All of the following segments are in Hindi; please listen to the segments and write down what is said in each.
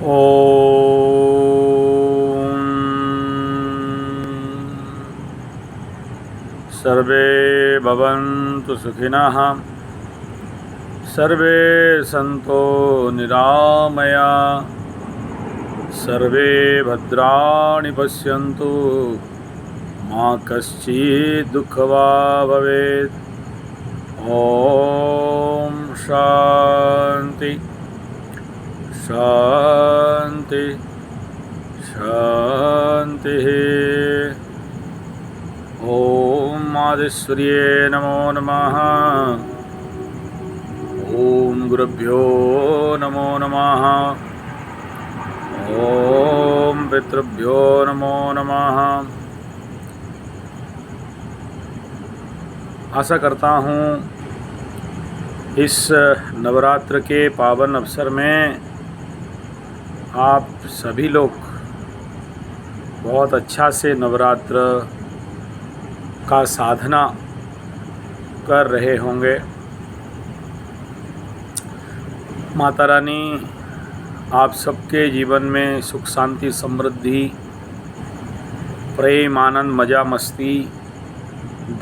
ॐ सर्वे भवन्तु सुखिनः, सर्वे सन्तो निरामया, सर्वे भद्राणि पश्यन्तु, मा कश्चित् दुःखभाग् भवेत्। ॐ शान्ति शान्ति शान्तिः। ॐ मादेश्वर्ये नमो नमः। ॐ गुरुभ्यो नमो नमः। ॐ पितृभ्यो नमो नमः। आशा करता हूँ इस नवरात्र के पावन अवसर में आप सभी लोग बहुत अच्छा से नवरात्र का साधना कर रहे होंगे। माता रानी आप सबके जीवन में सुख शांति समृद्धि प्रेम आनंद मजा मस्ती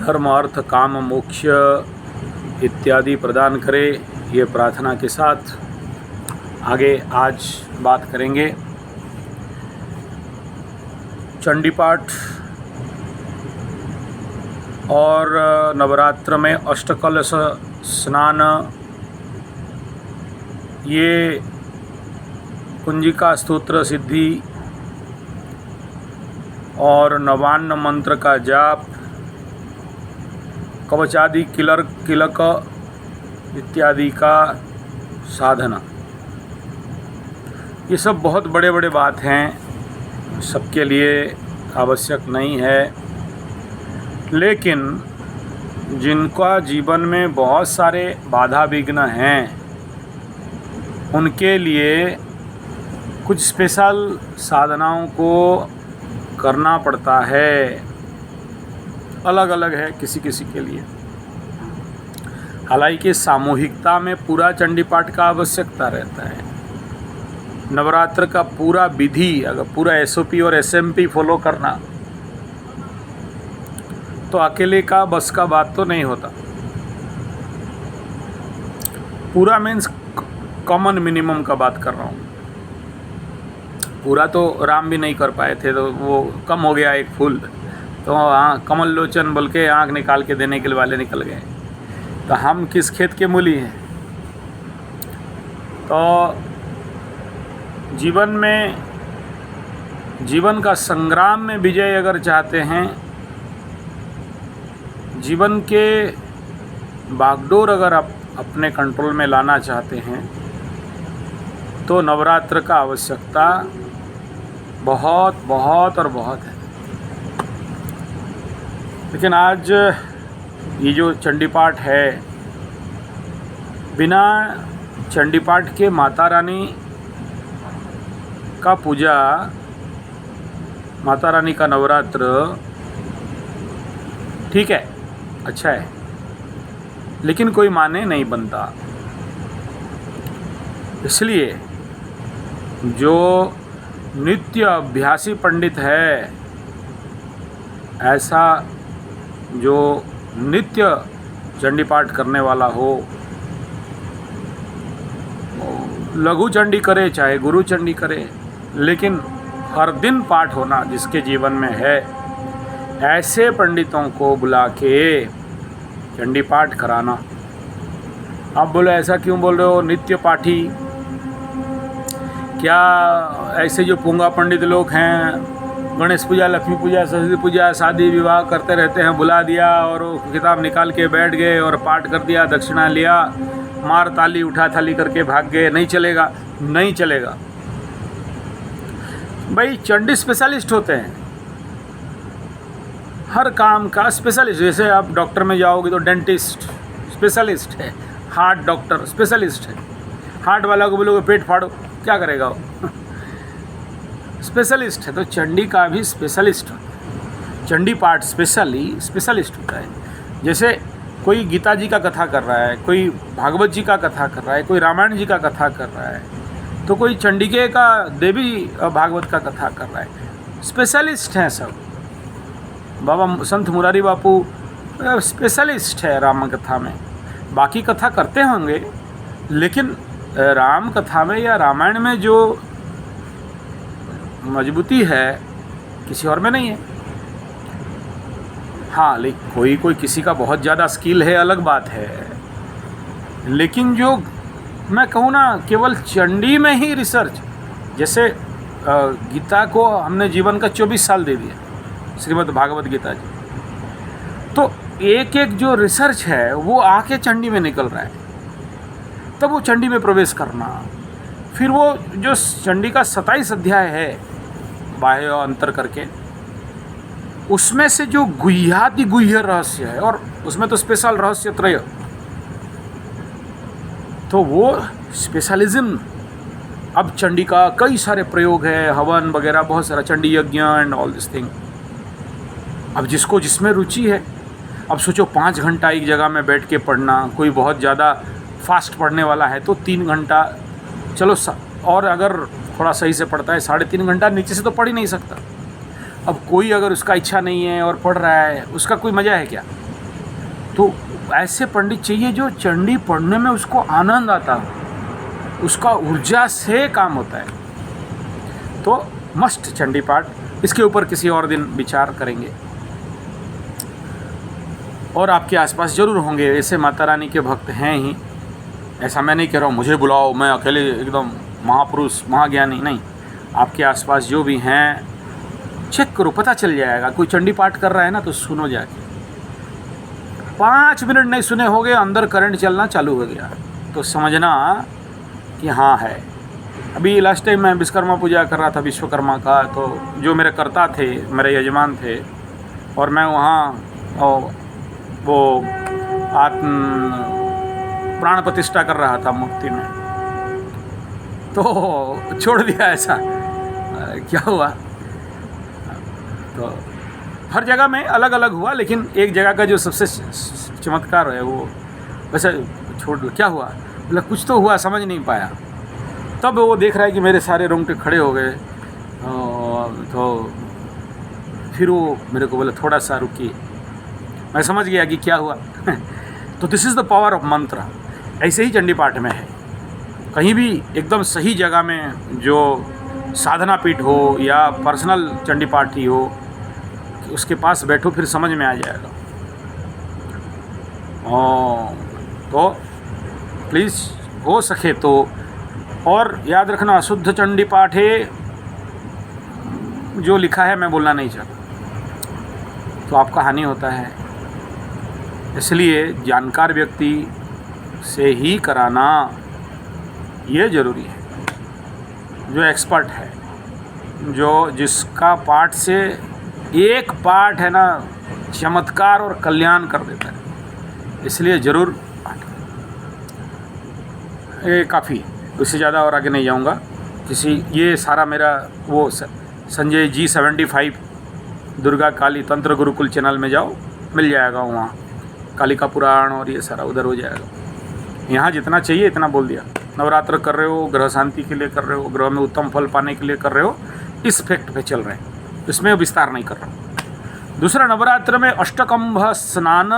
धर्म अर्थ काम मोक्ष इत्यादि प्रदान करे, ये प्रार्थना के साथ आगे आज बात करेंगे। चंडी पाठ और नवरात्र में अष्टकलश स्नान, ये कुंजिका स्तोत्र सिद्धि और नवान्न मंत्र का जाप, कवचादि किलक इत्यादि का साधना, ये सब बहुत बड़े बड़े बात हैं, सबके लिए आवश्यक नहीं है। लेकिन जिनका जीवन में बहुत सारे बाधा विघ्न हैं, उनके लिए कुछ स्पेशल साधनाओं को करना पड़ता है। अलग अलग है किसी किसी के लिए। हालांकि सामूहिकता में पूरा चंडी पाठ का आवश्यकता रहता है। नवरात्र का पूरा विधि अगर पूरा एसओपी और एसएमपी फॉलो करना तो अकेले का बस का बात तो नहीं होता। पूरा मीन्स कॉमन मिनिमम का बात कर रहा हूँ। पूरा तो राम भी नहीं कर पाए थे, तो वो कम हो गया एक फूल, तो हाँ कमल लोचन बोल के आँख निकाल के देने के वाले निकल गए। तो हम किस खेत के मूली हैं। तो जीवन में जीवन का संग्राम में विजय अगर चाहते हैं, जीवन के बागडोर अगर आप अपने कंट्रोल में लाना चाहते हैं, तो नवरात्र का आवश्यकता बहुत बहुत और बहुत है। लेकिन आज ये जो चंडी पाठ है, बिना चंडी पाठ के माता रानी का पूजा, माता रानी का नवरात्र ठीक है, अच्छा है, लेकिन कोई माने नहीं बनता। इसलिए जो नित्य अभ्यासी पंडित है, ऐसा जो नित्य चंडी पाठ करने वाला हो, लघु चंडी करे चाहे गुरु चंडी करे, लेकिन हर दिन पाठ होना जिसके जीवन में है, ऐसे पंडितों को बुला के चंडी पाठ कराना। आप बोले ऐसा क्यों बोल रहे हो नित्य पाठी? क्या ऐसे जो पूंगा पंडित लोग हैं, गणेश पूजा लक्ष्मी पूजा सरस्वती पूजा शादी विवाह करते रहते हैं, बुला दिया और किताब निकाल के बैठ गए और पाठ कर दिया, दक्षिणा लिया, मार ताली उठा थाली करके भाग गए, नहीं चलेगा? नहीं चलेगा भाई। चंडी स्पेशलिस्ट होते हैं, हर काम का स्पेशलिस्ट। जैसे आप डॉक्टर में जाओगे तो डेंटिस्ट स्पेशलिस्ट है, हार्ट डॉक्टर स्पेशलिस्ट है। हार्ट वाला को बोलोगे पेट फाड़ो, क्या करेगा वो? स्पेशलिस्ट है। तो चंडी का भी स्पेशलिस्ट होता है। चंडी पाठ स्पेशलिस्ट होता है। जैसे कोई गीता जी का कथा कर रहा है, कोई भागवत जी का कथा कर रहा है, कोई रामायण जी का कथा कर रहा है, तो कोई चंडिके का देवी भागवत का कथा कर रहा है, स्पेशलिस्ट हैं सब। बाबा संत मुरारी बापू स्पेशलिस्ट है राम कथा में, बाकी कथा करते होंगे लेकिन राम कथा में या रामायण में जो मजबूती है किसी और में नहीं है। हाँ, लेकिन कोई किसी का बहुत ज़्यादा स्किल है अलग बात है, लेकिन जो मैं कहूँ ना केवल चंडी में ही रिसर्च, जैसे गीता को हमने जीवन का 24 साल दे दिया, श्रीमद् भागवत गीता जी, तो एक एक जो रिसर्च है वो आके चंडी में निकल रहा है, तब वो चंडी में प्रवेश करना। फिर वो जो चंडी का 27 अध्याय है बाह्य अंतर करके, उसमें से जो गुह्याति गुह्य रहस्य है, और उसमें तो स्पेशल रहस्य त्रय, तो वो स्पेशलिज्म। अब चंडी का कई सारे प्रयोग है, हवन वगैरह बहुत सारा, चंडी यज्ञ एंड ऑल दिस थिंग। अब जिसको जिसमें रुचि है, अब सोचो 5 घंटा एक जगह में बैठ के पढ़ना, कोई बहुत ज़्यादा फास्ट पढ़ने वाला है तो 3 घंटा, चलो और अगर थोड़ा सही से पढ़ता है 3.5 घंटा, नीचे से तो पढ़ ही नहीं सकता। अब कोई अगर उसका इच्छा नहीं है और पढ़ रहा है, उसका कोई मज़ा है क्या? तो ऐसे पंडित चाहिए जो चंडी पढ़ने में उसको आनंद आता हो, उसका ऊर्जा से काम होता है। तो मस्ट चंडी पाठ, इसके ऊपर किसी और दिन विचार करेंगे। और आपके आसपास ज़रूर होंगे ऐसे माता रानी के भक्त हैं ही, ऐसा मैं नहीं कह रहा हूँ मुझे बुलाओ मैं अकेले एकदम महापुरुष महाज्ञानी, नहीं। आपके आसपास जो भी हैं चेक करो, पता चल जाएगा। कोई चंडी पाठ कर रहा है ना तो सुनो जाके, 5 मिनट नहीं सुने होगे अंदर करंट चलना चालू हो गया, तो समझना कि हाँ है। अभी लास्ट टाइम मैं विश्वकर्मा पूजा कर रहा था, विश्वकर्मा का, तो जो मेरे कर्ता थे, मेरे यजमान थे, और मैं वहाँ वो प्राण प्रतिष्ठा कर रहा था मूर्ति में, तो छोड़ दिया। ऐसा क्या हुआ, तो हर जगह में अलग अलग हुआ, लेकिन एक जगह का जो सबसे चमत्कार है वो वैसे छोड़ दो। क्या हुआ, मतलब कुछ तो हुआ, समझ नहीं पाया। तब वो देख रहा है कि मेरे सारे रोंगटे खड़े हो गए, तो फिर वो मेरे को बोला थोड़ा सा रुकिए, मैं समझ गया कि क्या हुआ। तो this is the power of मंत्र। ऐसे ही चंडी पाठ में है, कहीं भी एकदम सही जगह में जो साधना पीठ हो या पर्सनल चंडी पाठ ही हो, उसके पास बैठो, फिर समझ में आ जाएगा। तो प्लीज़ हो सके तो, और याद रखना अशुद्ध चंडी पाठ है जो लिखा है, मैं बोलना नहीं चाहता, तो आपका हानि होता है। इसलिए जानकार व्यक्ति से ही कराना ये ज़रूरी है, जो एक्सपर्ट है, जो जिसका पाठ से एक पाठ है ना चमत्कार और कल्याण कर देता है। इसलिए ज़रूर पाठ, ये काफ़ी, उससे ज़्यादा और आगे नहीं जाऊंगा। ये सारा मेरा वो संजय जी 75 दुर्गा काली तंत्र गुरुकुल चैनल में जाओ, मिल जाएगा वहाँ, कालिका पुराण और ये सारा उधर हो जाएगा। यहाँ जितना चाहिए इतना बोल दिया। नवरात्र कर रहे हो, ग्रह शांति के लिए कर रहे हो, ग्रह में उत्तम फल पाने के लिए कर रहे हो, इस फैक्ट पे चल रहे हैं, इसमें विस्तार नहीं कर रहा हूँ। दूसरा, नवरात्र में अष्टकंभ स्नान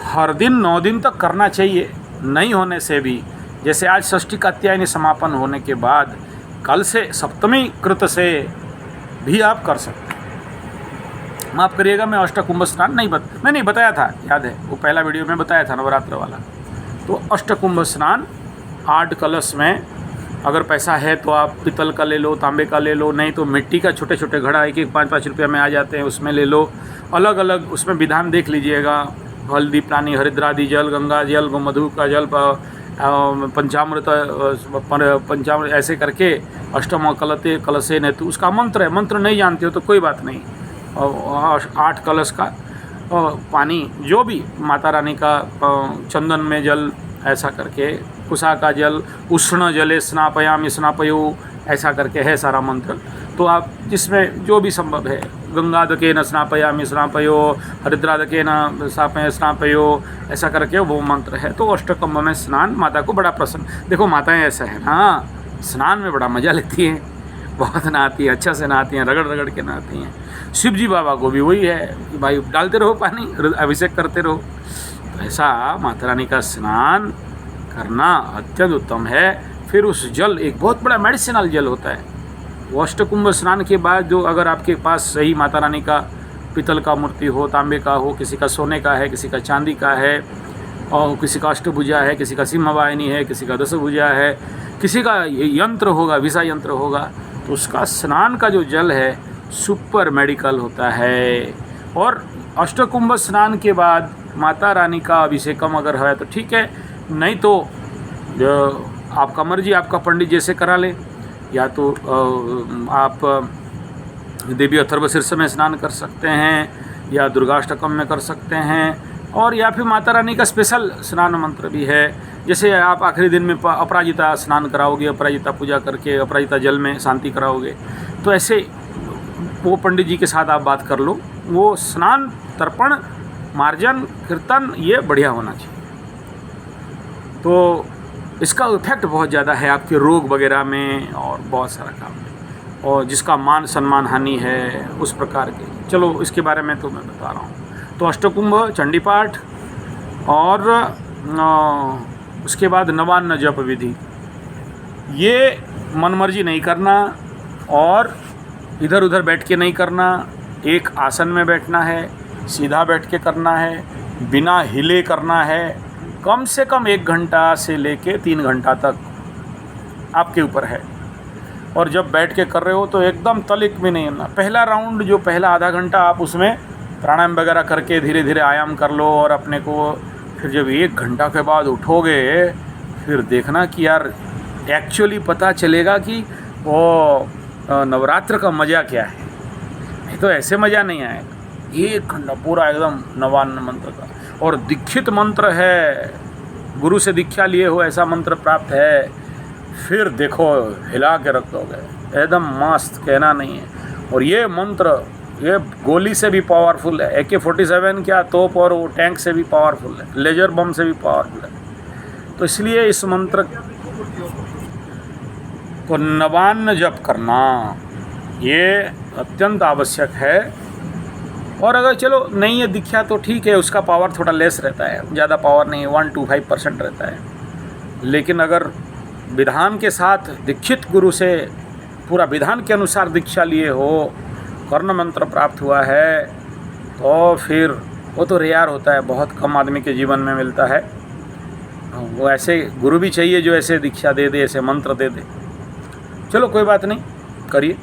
हर दिन 9 दिन तक करना चाहिए। नहीं होने से भी, जैसे आज षष्ठी कात्यायनी समापन होने के बाद कल से सप्तमी कृत से भी आप कर सकते हैं। माफ़ करिएगा, मैं अष्टकुंभ स्नान नहीं बताया था, याद है वो पहला वीडियो में बताया था नवरात्र वाला। तो अष्टकुंभ स्नान 8 कलश में, अगर पैसा है तो आप पीतल का ले लो, तांबे का ले लो, नहीं तो मिट्टी का छोटे छोटे घड़ा 1-1, 5-5 रुपये में आ जाते हैं, उसमें ले लो। अलग अलग उसमें विधान देख लीजिएगा, हल्दी पानी, हरिद्रादि जल, गंगा जल, मधु का जल, पंचामृत ऐसे करके अष्टम कलते कलशे ने, तो उसका मंत्र है। मंत्र नहीं जानते हो तो कोई बात नहीं, 8 कलश का पानी, जो भी माता रानी का चंदन में जल, ऐसा करके कुशा का जल, उष्ण जले स्नापयामि स्नापयो, ऐसा करके है सारा मंत्र। तो आप जिसमें जो भी संभव है, गंगादके न स्नापयामि स्नापयो, हरिद्रादके न स्नापयो, ऐसा करके वो मंत्र है। तो अष्टकंभ में स्नान माता को बड़ा प्रसन्न, देखो माताएं ऐसा है ना, स्नान में बड़ा मज़ा लेती हैं, बहुत नहाती हैं, अच्छा से नहाती हैं, रगड़ रगड़ के नहाती हैं। शिव जी बाबा को भी वही है कि भाई डालते रहो पानी, अभिषेक करते रहो। तो ऐसा माता रानी का स्नान करना अत्यंत उत्तम है। फिर उस जल एक बहुत बड़ा मेडिसिनल जल होता है। वो अष्टकुंभ स्नान के बाद जो अगर आपके पास सही माता रानी का पीतल का मूर्ति हो, तांबे का हो, किसी का सोने का है, किसी का चांदी का है, और किसी का अष्टभुजा है, किसी का सिंहवाहिनी है, किसी का दशभुजा है, किसी का यंत्र होगा, विषा यंत्र होगा, तो उसका स्नान का जो जल है सुपर मेडिकल होता है। और अष्टकुंभ स्नान के बाद माता रानी का अभिषेकम अगर है तो ठीक है, नहीं तो आपका मर्जी, आपका पंडित जैसे करा ले, या तो आप देवी अथर्वशीर्ष में स्नान कर सकते हैं, या दुर्गाष्टकम में कर सकते हैं, और या फिर माता रानी का स्पेशल स्नान मंत्र भी है। जैसे आप आखिरी दिन में अपराजिता स्नान कराओगे, अपराजिता पूजा करके अपराजिता जल में शांति कराओगे, तो ऐसे वो पंडित जी के साथ आप बात कर लो। वो स्नान, तर्पण, मार्जन, कीर्तन ये बढ़िया होना चाहिए। तो इसका इफेक्ट बहुत ज़्यादा है आपके रोग वगैरह में और बहुत सारा काम में, और जिसका मान सम्मान हानि है उस प्रकार के। चलो इसके बारे में तो मैं बता रहा हूँ। तो अष्टकुंभ, चंडी पाठ, और उसके बाद नवान्न जप विधि, ये मनमर्जी नहीं करना और इधर उधर बैठ के नहीं करना। एक आसन में बैठना है, सीधा बैठ के करना है, बिना हिले करना है। कम से कम 1 घंटा से लेके 3 घंटा तक आपके ऊपर है। और जब बैठ के कर रहे हो तो एकदम तलिक भी नहीं होना। पहला राउंड जो पहला आधा घंटा आप उसमें प्राणायाम वगैरह करके धीरे धीरे आयाम कर लो, और अपने को फिर जब 1 घंटा के बाद उठोगे फिर देखना कि यार एक्चुअली पता चलेगा कि वो नवरात्र का मज़ा क्या है। नहीं तो ऐसे मज़ा नहीं आएगा। 1 घंटा पूरा एकदम नवान्न मंत्र का, और दीक्षित मंत्र है, गुरु से दीक्षा लिए हो ऐसा मंत्र प्राप्त है। फिर देखो हिला के रख दोगे, एकदम मस्त, कहना नहीं है। और ये मंत्र ये गोली से भी पावरफुल है, AK-47 क्या तोप और वो टैंक से भी पावरफुल है, लेजर बम से भी पावरफुल है। तो इसलिए इस मंत्र को नवान्न जप करना ये अत्यंत आवश्यक है। और अगर चलो नहीं है दीक्षा तो ठीक है, उसका पावर थोड़ा लेस रहता है, ज़्यादा पावर नहीं है, 1-5% रहता है। लेकिन अगर विधान के साथ दीक्षित गुरु से पूरा विधान के अनुसार दीक्षा लिए हो, कर्ण मंत्र प्राप्त हुआ है, तो फिर वो तो रेयर होता है, बहुत कम आदमी के जीवन में मिलता है। वो ऐसे गुरु भी चाहिए जो ऐसे दीक्षा दे दे, ऐसे मंत्र दे दे। चलो कोई बात नहीं, करिए,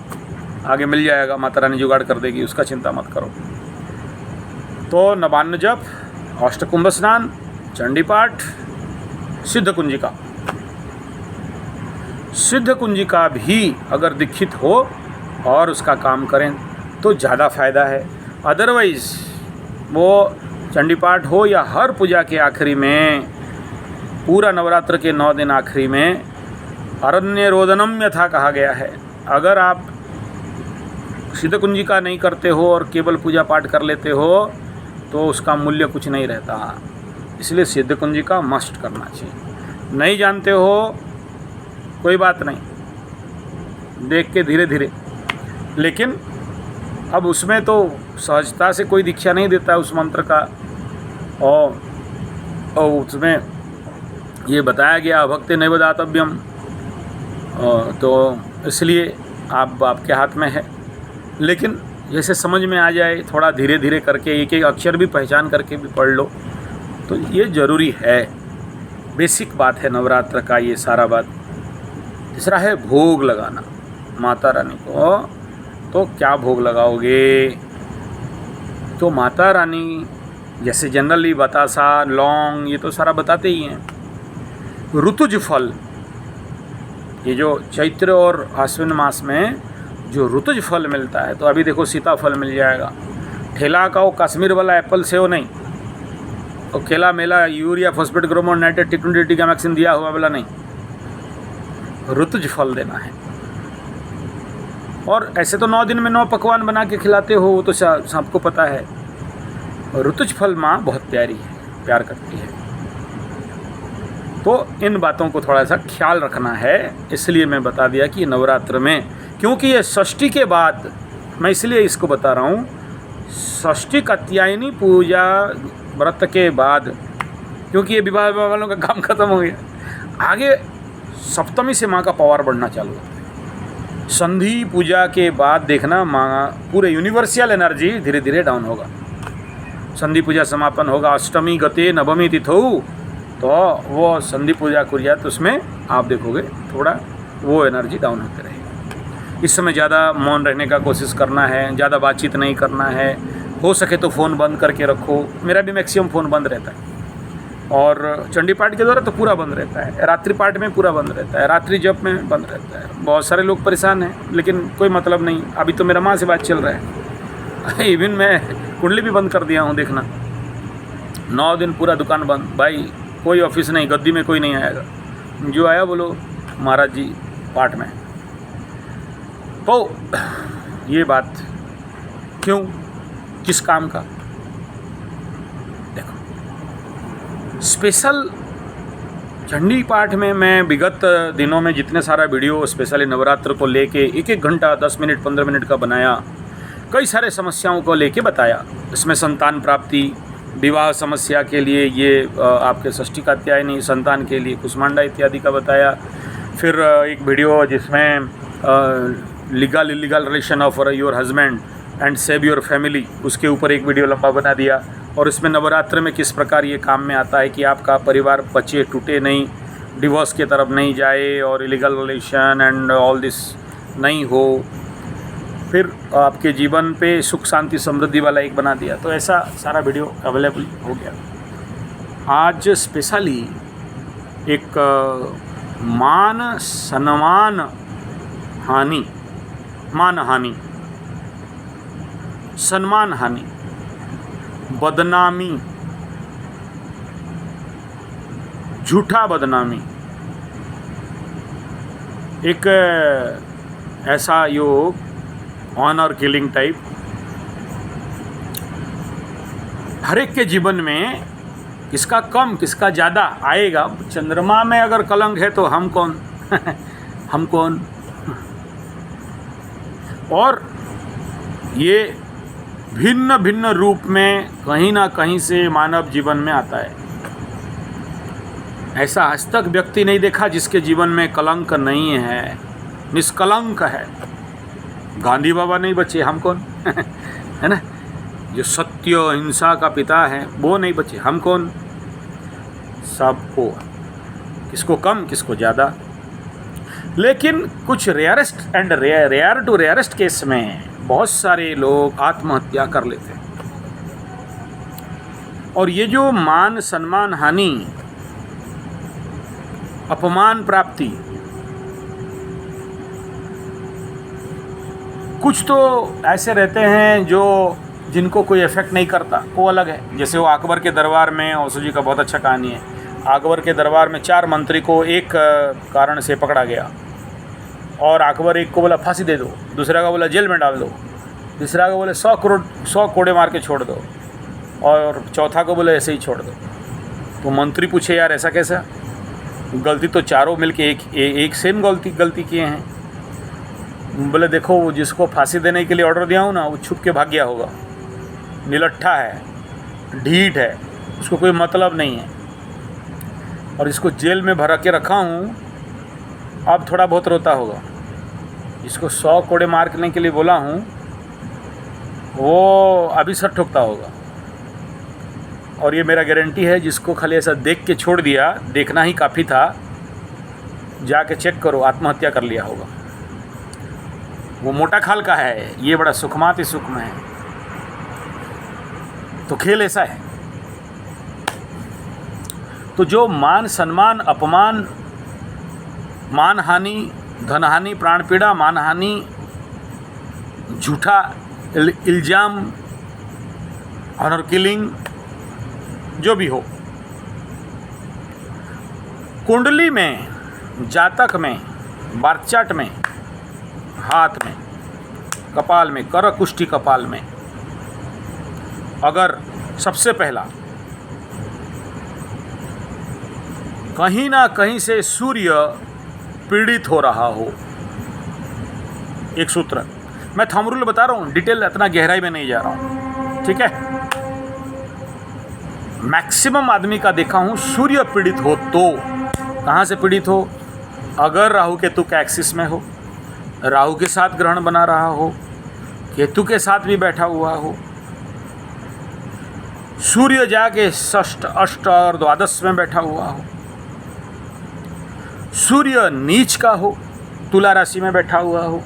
आगे मिल जाएगा, माता रानी जुगाड़ कर देगी, उसका चिंता मत करो। तो नवान्न जप, अष्टकुंभ स्नान, चंडी पाठ, सिद्ध कुंजिका। सिद्ध कुंजिका भी अगर दीक्षित हो और उसका काम करें तो ज़्यादा फ़ायदा है। अदरवाइज़ वो चंडी पाठ हो या हर पूजा के आखिरी में, पूरा नवरात्र के 9 दिन आखिरी में अरण्य रोदनम यथा कहा गया है। अगर आप सिद्ध कुंजिका नहीं करते हो और केवल पूजा पाठ कर लेते हो तो उसका मूल्य कुछ नहीं रहता। इसलिए सिद्ध कुंजिका मस्ट करना चाहिए। नहीं जानते हो कोई बात नहीं, देख के धीरे धीरे। लेकिन अब उसमें तो सहजता से कोई दीक्षा नहीं देता उस मंत्र का, और उसमें ये बताया गया भक्ति नैव दातव्यम, तो इसलिए आपके हाथ में है। लेकिन जैसे समझ में आ जाए, थोड़ा धीरे धीरे करके एक एक अक्षर भी पहचान करके भी पढ़ लो, तो ये ज़रूरी है। बेसिक बात है नवरात्र का ये सारा बात। तीसरा है भोग लगाना माता रानी को। तो क्या भोग लगाओगे? तो माता रानी जैसे जनरली बतासा, लौंग, ये तो सारा बताते ही हैं। ऋतुज फल, ये जो चैत्र और आश्विन मास में जो ऋतुज फल मिलता है, तो अभी देखो सीताफल मिल जाएगा। ठेला का वो कश्मीर वाला एप्पल से वो नहीं, और केला मेला यूरिया फॉस्फेट ग्रोमोर नाइट्रेट टिक्विटी का वैक्सीन दिया हुआ वाला नहीं, ऋतुज फल देना है। और ऐसे तो 9 दिन में 9 पकवान बना के खिलाते हो, वो तो सबको पता है। ऋतुज फल माँ बहुत प्यारी है, प्यार करती है। तो इन बातों को थोड़ा सा ख्याल रखना है, इसलिए मैं बता दिया कि नवरात्र में, क्योंकि ये षष्ठी के बाद, मैं इसलिए इसको बता रहा हूँ, षष्ठी कात्यायनी पूजा व्रत के बाद, क्योंकि ये विवाह वालों का काम खत्म हो गया, आगे सप्तमी से माँ का पावर बढ़ना चालू होता है। संधि पूजा के बाद देखना माँ पूरे यूनिवर्सल एनर्जी धीरे धीरे डाउन होगा। संधि पूजा समापन होगा अष्टमी गते नवमी तिथौ, तो वो संधि पूजा कुरिया, तो उसमें आप देखोगे थोड़ा वो एनर्जी डाउन होते रहेगी। इस समय ज़्यादा मौन रहने का कोशिश करना है, ज़्यादा बातचीत नहीं करना है, हो सके तो फ़ोन बंद करके रखो। मेरा भी मैक्सिमम फ़ोन बंद रहता है, और चंडी पाठ के दौरान तो पूरा बंद रहता है, रात्रि पाठ में पूरा बंद रहता है, रात्रि जप में बंद रहता है। बहुत सारे लोग परेशान हैं, लेकिन कोई मतलब नहीं। अभी तो मेरा माँ से बात चल रहा है, इवन मैं कुंडली भी बंद कर दिया हूँ, देखना 9 दिन पूरा दुकान बंद। भाई कोई ऑफिस नहीं, गद्दी में कोई नहीं आएगा, जो आया बोलो महाराज जी पाठ में। तो ये बात क्यों, किस काम का, देखो स्पेशल चंडी पाठ में मैं विगत दिनों में जितने सारा वीडियो स्पेशली नवरात्र को लेके 1-1 घंटा 10 मिनट 15 मिनट का बनाया, कई सारे समस्याओं को लेके बताया। इसमें संतान प्राप्ति, विवाह समस्या के लिए ये आपके षष्ठी कात्यायनी, संतान के लिए कुष्मांडा इत्यादि का बताया। फिर एक वीडियो जिसमें legal illegal relation of your husband and save your family, उसके ऊपर एक वीडियो लंबा बना दिया। और इसमें नवरात्र में किस प्रकार ये काम में आता है कि आपका परिवार बचे टूटे नहीं, डिवोर्स की तरफ नहीं जाए और illegal relation and all this नहीं हो, फिर आपके जीवन पे सुख शांति समृद्धि वाला एक बना दिया। तो ऐसा सारा वीडियो अवेलेबल हो गया। आज स्पेशली एक मान सम्मान हानि, मान हानि, सम्मान हानि, बदनामी, झूठा बदनामी, एक ऐसा योग ऑनर किलिंग टाइप हर एक के जीवन में, किसका कम किसका ज़्यादा आएगा। चंद्रमा में अगर कलंक है तो हम कौन हम कौन। और ये भिन्न भिन्न रूप में कहीं ना कहीं से मानव जीवन में आता है। ऐसा आज तक व्यक्ति नहीं देखा जिसके जीवन में कलंक नहीं है, निष्कलंक है। गांधी बाबा नहीं बचे, हम कौन है ना। जो सत्य अहिंसा का पिता है वो नहीं बचे, हम कौन। सबको, किसको कम किसको ज़्यादा। लेकिन कुछ rarest and rare to rarest case में बहुत सारे लोग आत्महत्या कर लेते हैं। और ये जो मान सम्मान हानि, अपमान प्राप्ति, कुछ तो ऐसे रहते हैं जो जिनको कोई इफेक्ट नहीं करता, वो अलग है। जैसे वो अकबर के दरबार में, ओशो जी का बहुत अच्छा कहानी है। अकबर के दरबार में 4 मंत्री को एक कारण से पकड़ा गया, और अकबर एक को बोला फांसी दे दो, दूसरा का बोला जेल में डाल दो, तीसरा को बोले 100 कोड़े मार के छोड़ दो, और चौथा को बोले ऐसे ही छोड़ दो। तो मंत्री पूछे यार ऐसा कैसा, गलती तो चारों मिलके एक सेम गलती किए हैं। बोले देखो, वो जिसको फांसी देने के लिए ऑर्डर दिया हूँ ना, वो छुप के भाग गया होगा, निलट्ठा है, ढीठ है, उसको कोई मतलब नहीं है। और इसको जेल में भरा के रखा हूँ, अब थोड़ा बहुत रोता होगा। इसको 100 कोड़े मारने के लिए बोला हूँ, वो अभी सर ठोकता होगा। और ये मेरा गारंटी है, जिसको खाली ऐसा देख के छोड़ दिया, देखना ही काफ़ी था, जाके चेक करो, आत्महत्या कर लिया होगा। वो मोटा खाल का है, ये बड़ा सुखमाति सुख में है। तो खेल ऐसा है। तो जो मान सम्मान अपमान, मान हानि, धन हानि, प्राण पीड़ा, मान हानि, झूठा इल्जाम, ऑनर किलिंग, जो भी हो, कुंडली में, जातक में, बारचाट में, हाथ में, कपाल में, कर कुष्ठी कपाल में, अगर सबसे पहला कहीं ना कहीं से सूर्य पीड़ित हो रहा हो। एक सूत्र मैं थंब रूल बता रहा हूँ, डिटेल इतना गहराई में नहीं जा रहा हूँ, ठीक है। मैक्सिमम आदमी का देखा हूँ सूर्य पीड़ित हो तो कहाँ से पीड़ित हो, अगर राहु केतु का एक्सिस में हो, राहु के साथ ग्रहण बना रहा हो, केतु के साथ भी बैठा हुआ हो, सूर्य जाके षष्ठ अष्ट और द्वादश में बैठा हुआ हो, सूर्य नीच का हो, तुला राशि में बैठा हुआ हो,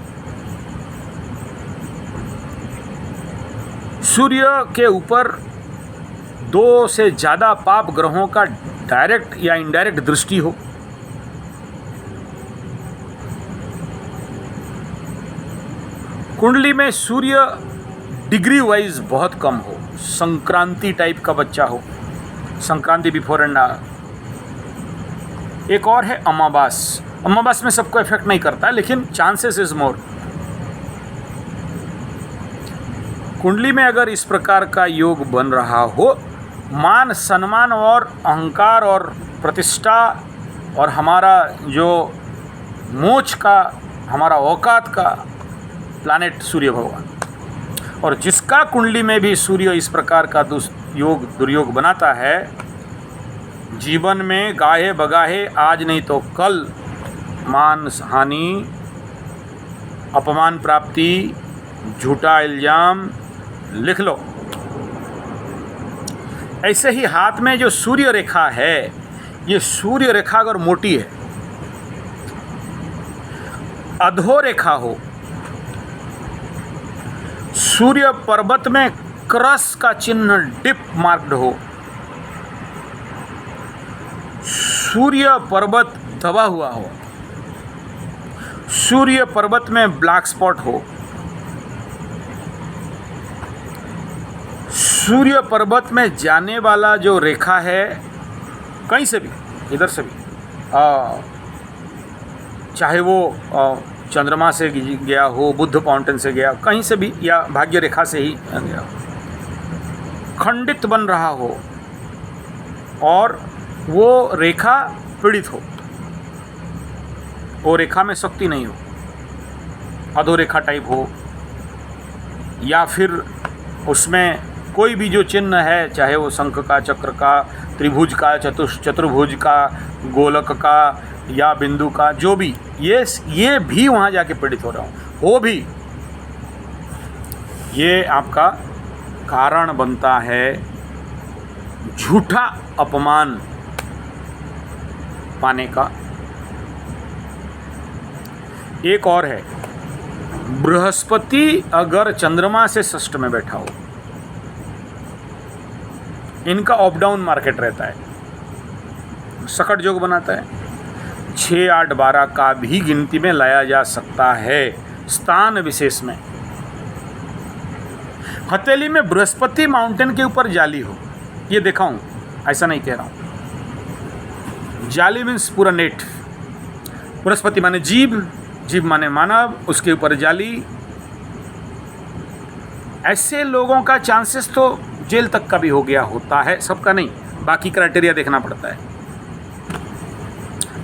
सूर्य के ऊपर 2 से ज़्यादा पाप ग्रहों का डायरेक्ट या इनडायरेक्ट दृष्टि हो, कुंडली में सूर्य डिग्री वाइज बहुत कम हो, संक्रांति टाइप का बच्चा हो, संक्रांति बिफोर एंड आफ्टर। एक और है अमावास। अमावास में सबको इफेक्ट नहीं करता है, लेकिन चांसेस इज मोर। कुंडली में अगर इस प्रकार का योग बन रहा हो, मान सम्मान और अहंकार और प्रतिष्ठा और हमारा जो मोक्ष का, हमारा औकात का प्लानेट सूर्य भगवान, और जिसका कुंडली में भी सूर्य इस प्रकार का दुर्योग बनाता है, जीवन में गाहे बगाहे आज नहीं तो कल मान हानि, अपमान प्राप्ति, झूठा इल्जाम, लिख लो। ऐसे ही हाथ में जो सूर्य रेखा है, ये सूर्य रेखा अगर मोटी है, अधो रेखा हो, सूर्य पर्वत में क्रॉस का चिन्ह डिप मार्क्ड हो, सूर्य पर्वत दबा हुआ हो, सूर्य पर्वत में ब्लैक स्पॉट हो, सूर्य पर्वत में जाने वाला जो रेखा है, कहीं से भी, इधर से भी, चाहे वो चंद्रमा से गया हो, बुद्ध फाउंटेन से गया, कहीं से भी, या भाग्य रेखा से ही गया, खंडित बन रहा हो और वो रेखा पीड़ित हो, वो रेखा में शक्ति नहीं हो, अधोरेखा टाइप हो, या फिर उसमें कोई भी जो चिन्ह है, चाहे वो शंख का, चक्र का, त्रिभुज का, चतुर्भुज का, गोलक का या बिंदु का, जो भी, ये भी वहाँ जाके पीड़ित हो रहा हो भी, ये आपका कारण बनता है झूठा अपमान पाने का। एक और है, बृहस्पति अगर चंद्रमा से षष्ठ में बैठा हो, इनका अप डाउन मार्केट रहता है, सकट योग बनाता है, 6, 8, 12 का भी गिनती में लाया जा सकता है स्थान विशेष में। हथेली में बृहस्पति माउंटेन के ऊपर जाली हो, ये देखा हूँ, ऐसा नहीं कह रहा हूँ। जाली मीन्स पूरा नेट, बृहस्पति माने जीव, जीव माने मानव, उसके ऊपर जाली। ऐसे लोगों का चांसेस तो जेल तक का भी हो गया होता है, सबका नहीं, बाकी क्राइटेरिया देखना पड़ता है,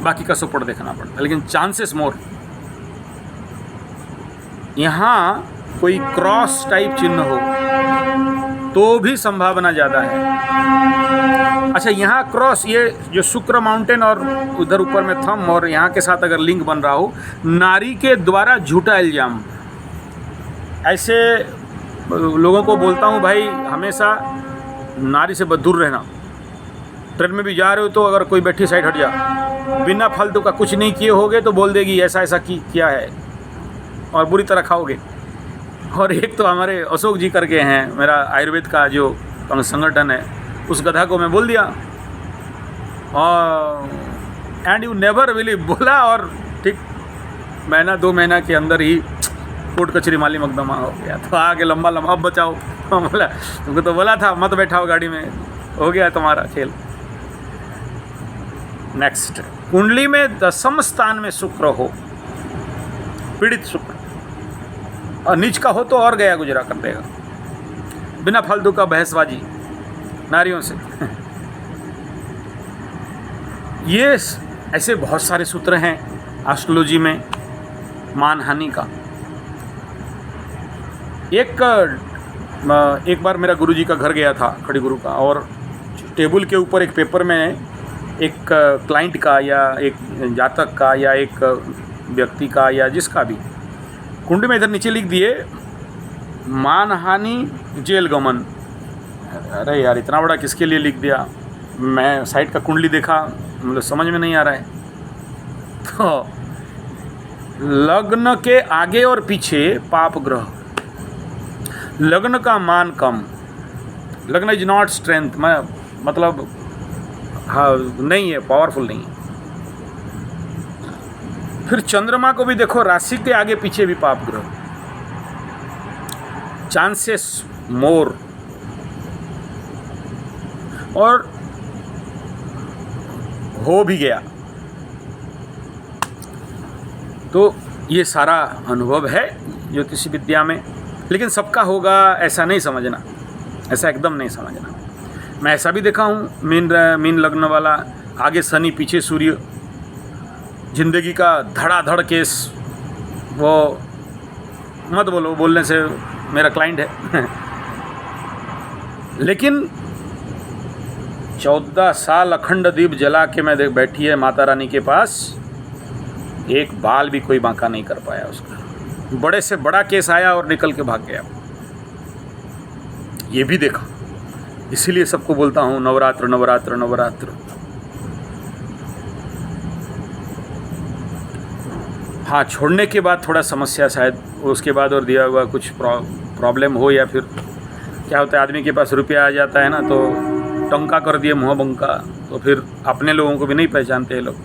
बाकी का सपोर्ट देखना पड़ता है, लेकिन चांसेस मोर। यहाँ कोई क्रॉस टाइप चिन्ह हो तो भी संभावना ज़्यादा है। अच्छा, यहाँ क्रॉस, ये जो शुक्र माउंटेन और उधर ऊपर में थंब और यहाँ के साथ अगर लिंक बन रहा हो, नारी के द्वारा झूठा इल्जाम, ऐसे लोगों को बोलता हूँ भाई, हमेशा नारी से दूर रहना। ट्रेन में भी जा रहे हो तो अगर कोई बैठी साइड हट जा, बिना फालतू का कुछ नहीं किए होगे तो बोल देगी ऐसा ऐसा किया है, और बुरी तरह खाओगे। और एक तो हमारे अशोक जी करके हैं, मेरा आयुर्वेद का जो संगठन है, उस गधा को मैं बोल दिया, और एंड यू नेवर बिलीव, बोला, और ठीक 1-2 महीना के अंदर ही कोर्ट कचहरी माली मकदमा हो गया। तो आगे लंबा अब बचाओ, बोला तुमको तो बोला था मत बैठाओ गाड़ी में, हो गया तुम्हारा खेल। नेक्स्ट, कुंडली में 10वें स्थान में शुक्र हो, पीड़ित शुक्र, और नीच का हो तो और गया गुजरा कर देगा, बिना फालतू का बहसबाजी नारियों से। ये ऐसे बहुत सारे सूत्र हैं एस्ट्रोलॉजी में मानहानि का। एक बार मेरा गुरुजी का घर गया था, खड़ी गुरु का, और टेबल के ऊपर एक पेपर में एक क्लाइंट का या एक जातक का या एक व्यक्ति का या जिसका भी कुंडली में इधर नीचे लिख दिए मानहानि जेल गमन। अरे यार इतना बड़ा किसके लिए लिख दिया? मैं साइड का कुंडली देखा, मतलब समझ में नहीं आ रहा है। तो लग्न के आगे और पीछे पाप ग्रह, लग्न का मान कम, लग्न इज नॉट स्ट्रेंथ, मतलब हाँ नहीं है, पावरफुल नहीं है। फिर चंद्रमा को भी देखो, राशि के आगे पीछे भी पाप ग्रह, चांसेस मोर। और हो भी गया तो ये सारा अनुभव है ज्योतिषी विद्या में, लेकिन सबका होगा ऐसा नहीं समझना, ऐसा एकदम नहीं समझना। मैं ऐसा भी देखा हूँ मीन लग्न वाला, आगे शनि पीछे सूर्य, जिंदगी का धड़ाधड़ केस। वो मत बोलो, बोलने से मेरा क्लाइंट है लेकिन 14 साल अखंड दीप जला के मैं बैठी है माता रानी के पास, एक बाल भी कोई बांका नहीं कर पाया उसका। बड़े से बड़ा केस आया और निकल के भाग गया। ये भी देखा, इसीलिए सबको बोलता हूँ नवरात्र नवरात्र नवरात्र। हाँ, छोड़ने के बाद थोड़ा समस्या शायद उसके बाद और दिया हुआ कुछ प्रॉब्लम हो, या फिर क्या होता है आदमी के पास रुपया आ जाता है ना, तो टंका कर दिए मुँह बंका, तो फिर अपने लोगों को भी नहीं पहचानते हैं लोग,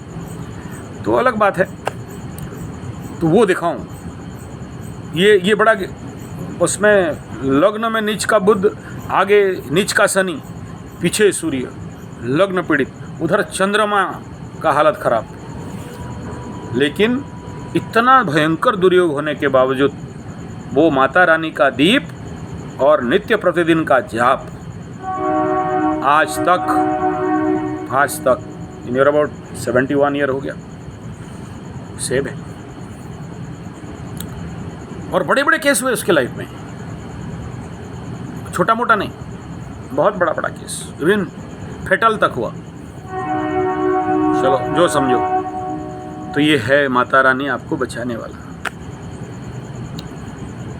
तो अलग बात है। तो वो दिखाऊं, ये बड़ा, उसमें लग्न में नीच का बुध, आगे नीच का शनि, पीछे सूर्य, लग्न पीड़ित, उधर चंद्रमा का हालत खराब। लेकिन इतना भयंकर दुर्योग होने के बावजूद वो माता रानी का दीप और नित्य प्रतिदिन का जाप आज तक नियर अबाउट 71 ईयर हो गया, सेब है। और बड़े बड़े केस हुए उसके लाइफ में, छोटा मोटा नहीं, बहुत बड़ा बड़ा केस, इवन फेटल तक हुआ। चलो जो समझो। तो ये है माता रानी आपको बचाने वाला।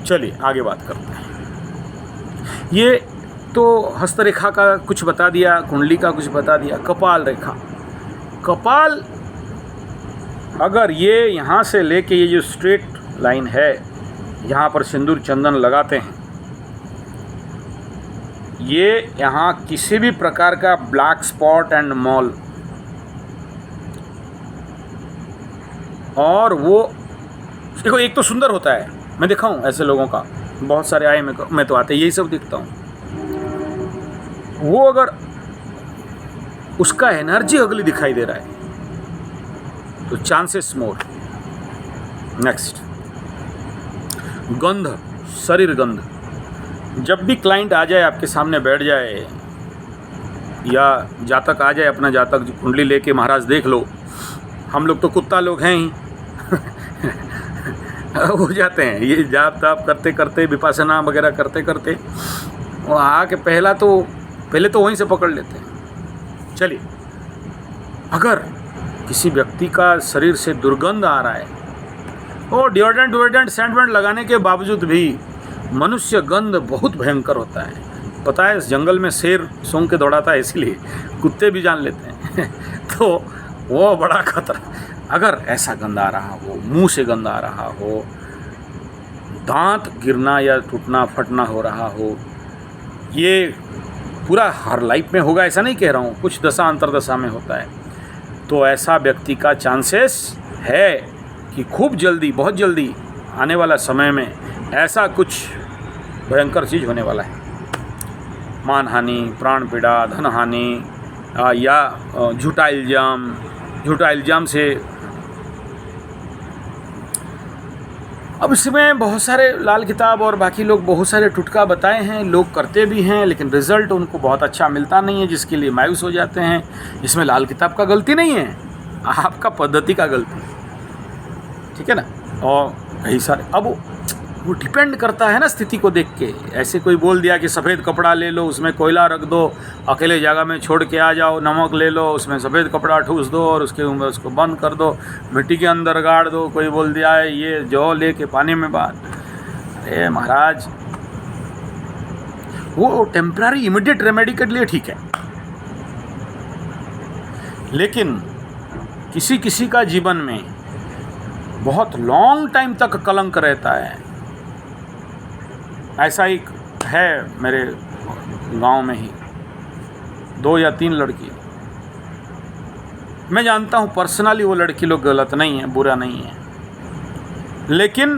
चलिए आगे बात करते हैं। ये तो हस्तरेखा का कुछ बता दिया, कुंडली का कुछ बता दिया। कपाल रेखा, कपाल अगर ये यहाँ से लेके ये जो स्ट्रेट लाइन है, यहाँ पर सिंदूर चंदन लगाते हैं, ये यहाँ किसी भी प्रकार का ब्लैक स्पॉट एंड मॉल, और वो देखो एक तो सुंदर होता है, मैं देखा हूँ ऐसे लोगों का, बहुत सारे आए मैं तो आते यही सब दिखता हूँ। वो अगर उसका एनर्जी अगली दिखाई दे रहा है तो चांसेस मोर। नेक्स्ट, गंध, शरीर गंध। जब भी क्लाइंट आ जाए, आपके सामने बैठ जाए, या जातक आ जाए, अपना जातक कुंडली लेके, महाराज देख लो, हम लोग तो कुत्ता लोग हैं ही हो जाते हैं ये जाप ताप करते करते, विपासना वगैरह करते करते, वो आके पहले तो वहीं से पकड़ लेते हैं। चलिए, अगर किसी व्यक्ति का शरीर से दुर्गंध आ रहा है, और डिओड्रेंट सेंटमेंट लगाने के बावजूद भी मनुष्य गंध बहुत भयंकर होता है। पता है, इस जंगल में शेर सूंघ के दौड़ाता है, इसलिए कुत्ते भी जान लेते हैं तो वो बड़ा खतरा। अगर ऐसा गंध आ रहा हो, मुंह से गंध आ रहा हो, दांत गिरना या टूटना फटना हो रहा हो, ये पूरा हर लाइफ में होगा ऐसा नहीं कह रहा हूँ, कुछ दशा अंतरदशा में होता है, तो ऐसा व्यक्ति का चांसेस है कि खूब जल्दी, बहुत जल्दी आने वाला समय में ऐसा कुछ भयंकर चीज़ होने वाला है। मानहानि, प्राण पीड़ा, धन हानि, या झूठा इल्ज़ाम से अब इसमें बहुत सारे लाल किताब और बाकी लोग बहुत सारे टुटका बताए हैं, लोग करते भी हैं, लेकिन रिज़ल्ट उनको बहुत अच्छा मिलता नहीं है, जिसके लिए मायूस हो जाते हैं। इसमें लाल किताब का गलती नहीं है, आपका पद्धति का गलती, ठीक है ना। और कई सारे अब वो डिपेंड करता है ना स्थिति को देख के। ऐसे कोई बोल दिया कि सफ़ेद कपड़ा ले लो, उसमें कोयला रख दो, अकेले जगह में छोड़ के आ जाओ, नमक ले लो, उसमें सफ़ेद कपड़ा ठूस दो और उसको बंद कर दो, मिट्टी के अंदर गाड़ दो। कोई बोल दिया है ये जौ ले के पानी में बांध। अरे महाराज, वो टेम्पररी इमीडिएट रेमेडी के लिए ठीक है, लेकिन किसी किसी का जीवन में बहुत लॉन्ग टाइम तक कलंक रहता है। ऐसा ही है मेरे गांव में ही 2 या 3 लड़की। मैं जानता हूँ पर्सनली वो लड़की लोग गलत नहीं है, बुरा नहीं है, लेकिन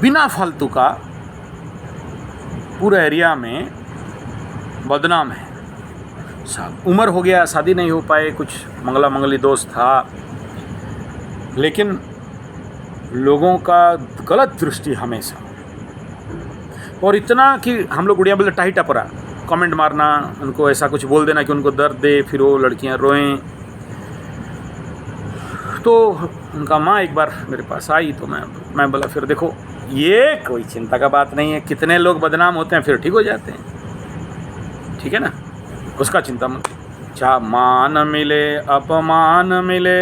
बिना फालतू का पूरे एरिया में बदनाम है। उम्र हो गया, शादी नहीं हो पाए, कुछ मंगला मंगली दोस्त था, लेकिन लोगों का गलत दृष्टि हमेशा। और इतना कि हम लोग उड़िया बोलते टाही टपरा, कमेंट मारना, उनको ऐसा कुछ बोल देना कि उनको दर्द दे, फिर वो लड़कियां रोएं। तो उनका माँ एक बार मेरे पास आई, तो मैं बोला फिर देखो ये कोई चिंता का बात नहीं है, कितने लोग बदनाम होते हैं फिर ठीक हो जाते हैं, ठीक है ना, उसका चिंता मत। चाहे मान मिले अपमान मिले,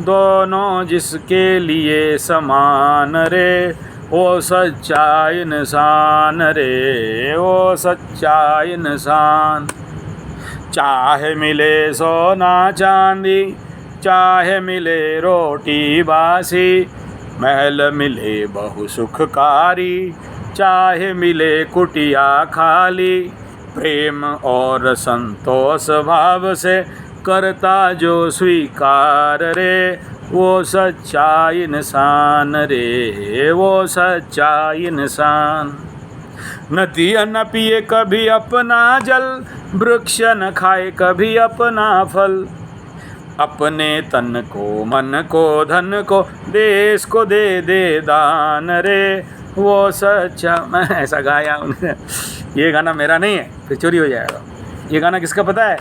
दोनों जिसके लिए समान रे, वो सच्चा इंसान रे, वो सच्चा इंसान। चाहे मिले सोना चांदी, चाहे मिले रोटी बासी, महल मिले बहु सुखकारी, चाहे मिले कुटिया खाली, प्रेम और संतोष भाव से करता जो स्वीकार रे, वो सच्चा इंसान रे, वो सच्चा इंसान। नदी न पिए कभी अपना जल, वृक्ष न खाए कभी अपना फल, अपने तन को मन को धन को देश को दे दे दान रे, वो सच्चा। मैं ऐसा गाया उन्हें। ये गाना मेरा नहीं है, फिर चोरी हो जाएगा। ये गाना किसका पता है?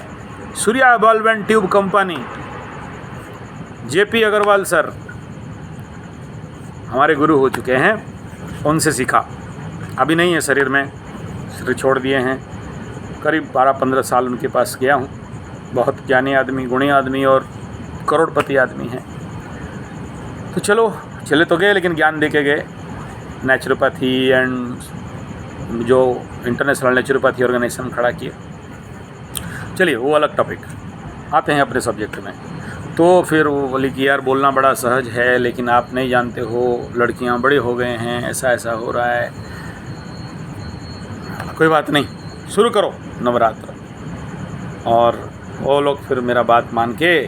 Surya bulb and tube company, JP Agarwal sir हमारे गुरु हो चुके हैं, उनसे सीखा। अभी नहीं है शरीर में, शरीर छोड़ दिए हैं। करीब 12-15 साल उनके पास गया हूँ। बहुत ज्ञानी आदमी, गुणी आदमी और करोड़पति आदमी हैं। तो चले तो गए, लेकिन ज्ञान दे के गए। नेचुरोपैथी एंड जो इंटरनेशनल नेचुरोपैथी ऑर्गेनाइजेशन खड़ा किए। चलिए वो अलग टॉपिक, आते हैं अपने सब्जेक्ट में। तो फिर वो बोली कि यार बोलना बड़ा सहज है, लेकिन आप नहीं जानते हो लड़कियां बड़े हो गए हैं, ऐसा ऐसा हो रहा है। कोई बात नहीं, शुरू करो नवरात्र। और वो लोग फिर मेरा बात मान के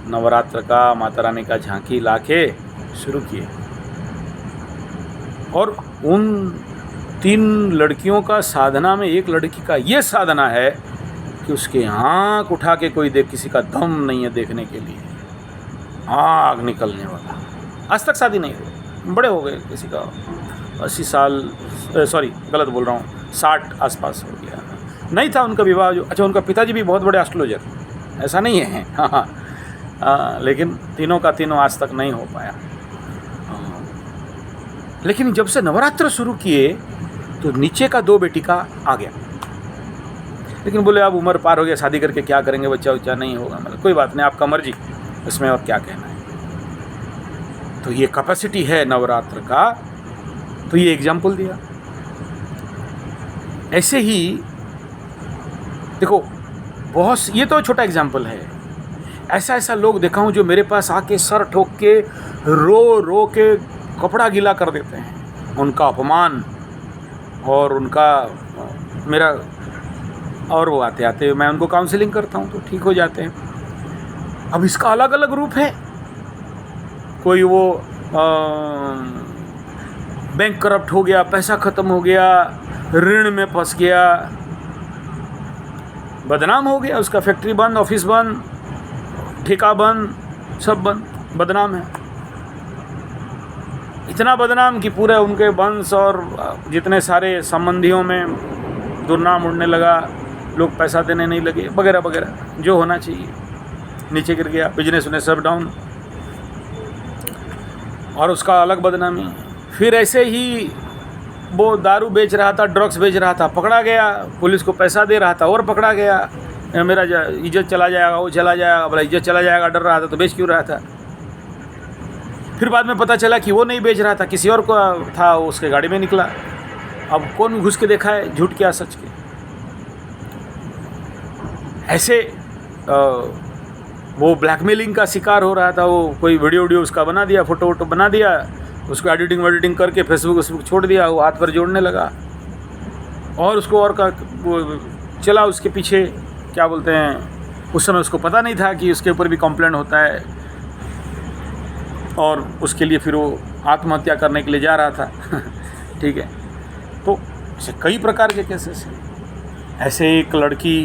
नवरात्र का माता रानी का झांकी ला के शुरू किए। और उन 3 लड़कियों का साधना में एक लड़की का ये साधना है कि उसके आँख उठा के कोई देख, किसी का दम नहीं है देखने के लिए, आग निकलने वाला। आज तक शादी नहीं हुई, बड़े हो गए, किसी का 80 साल, सॉरी गलत बोल रहा हूँ, 60 आसपास हो गया। नहीं था उनका विवाह जो। अच्छा, उनका पिताजी भी बहुत बड़े एस्ट्रोलॉजर, ऐसा नहीं है। हाँ, लेकिन तीनों का तीनों आज तक नहीं हो पाया। लेकिन जब से नवरात्र शुरू किए तो नीचे का 2 बेटी का आ गया। लेकिन बोले अब उम्र पार हो गया, शादी करके क्या करेंगे, बच्चा उच्चा नहीं होगा। मतलब कोई बात नहीं, आपका मर्जी, इसमें और क्या कहना है। तो ये कैपेसिटी है नवरात्र का, तो ये एग्जाम्पल दिया। ऐसे ही देखो, बहुत, ये तो छोटा एग्जाम्पल है। ऐसा लोग देखा हूँ जो मेरे पास आके सर ठोक के रो के कपड़ा गीला कर देते हैं। उनका अपमान और उनका मेरा, और वो आते मैं उनको काउंसलिंग करता हूँ तो ठीक हो जाते हैं। अब इसका अलग अलग रूप है। कोई वो बैंक करप्ट हो गया, पैसा ख़त्म हो गया, ऋण में फंस गया, बदनाम हो गया, उसका फैक्ट्री बंद, ऑफिस बंद, ठेका बंद, सब बंद, बदनाम है। इतना बदनाम कि पूरे उनके वंश और जितने सारे संबंधियों में दुर्नाम उड़ने लगा, लोग पैसा देने नहीं लगे वगैरह वगैरह, जो होना चाहिए। नीचे गिर गया, बिजनेस उन्हें सब डाउन, और उसका अलग बदनामी। फिर ऐसे ही वो दारू बेच रहा था, ड्रग्स बेच रहा था, पकड़ा गया, पुलिस को पैसा दे रहा था और पकड़ा गया। मेरा इज्जत चला जाएगा, वो चला जाएगा, बोला इज्जत चला जाएगा, डर रहा था तो बेच क्यों रहा था। फिर बाद में पता चला कि वो नहीं बेच रहा था, किसी और को था, उसके गाड़ी में निकला। अब कौन घुस के देखा है झूठ क्या सच के। ऐसे वो ब्लैकमेलिंग का शिकार हो रहा था। वो कोई वीडियो उसका बना दिया, फ़ोटो वोटो बना दिया, उसको एडिटिंग करके फेसबुक छोड़ दिया, वो हाथ पर जोड़ने लगा और उसको और का वो चला उसके पीछे, क्या बोलते हैं, उस समय उसको पता नहीं था कि उसके ऊपर भी कंप्लेंट होता है, और उसके लिए फिर वो आत्महत्या करने के लिए जा रहा था। ठीक है, तो ऐसे कई प्रकार के केसेस हैं। ऐसे एक लड़की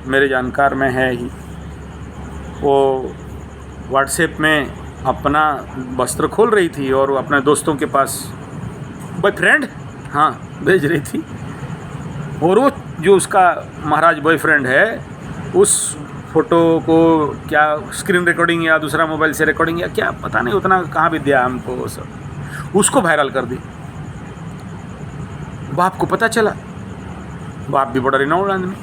मेरे जानकार में है ही, वो व्हाट्सएप में अपना वस्त्र खोल रही थी और वो अपने दोस्तों के पास बॉयफ्रेंड भेज रही थी, और वो जो उसका महाराज बॉयफ्रेंड है उस फ़ोटो को क्या स्क्रीन रिकॉर्डिंग या दूसरा मोबाइल से रिकॉर्डिंग या क्या पता नहीं, उतना कहाँ विद्या हमको, वो सब उसको वायरल कर दी। बाप को पता चला, बाप भी बड़ा रिनाउंड आदमी,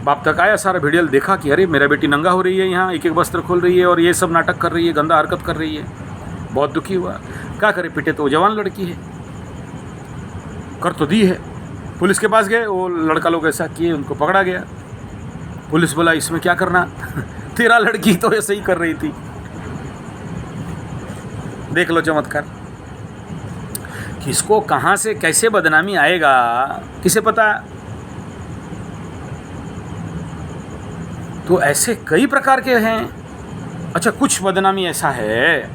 बाप तक आया, सारा वीडियो देखा कि अरे मेरा बेटी नंगा हो रही है, यहाँ एक एक वस्त्र खोल रही है और ये सब नाटक कर रही है, गंदा हरकत कर रही है। बहुत दुखी हुआ, क्या करे, पिटे तो जवान लड़की है, कर तो दी है। पुलिस के पास गए, वो लड़का लोग ऐसा किए, उनको पकड़ा गया। पुलिस बोला इसमें क्या करना, तेरा लड़की तो ऐसे ही कर रही थी। देख लो चमत्कार, किसको कहाँ से कैसे बदनामी आएगा किसे पता। तो ऐसे कई प्रकार के हैं। अच्छा, कुछ बदनामी ऐसा है,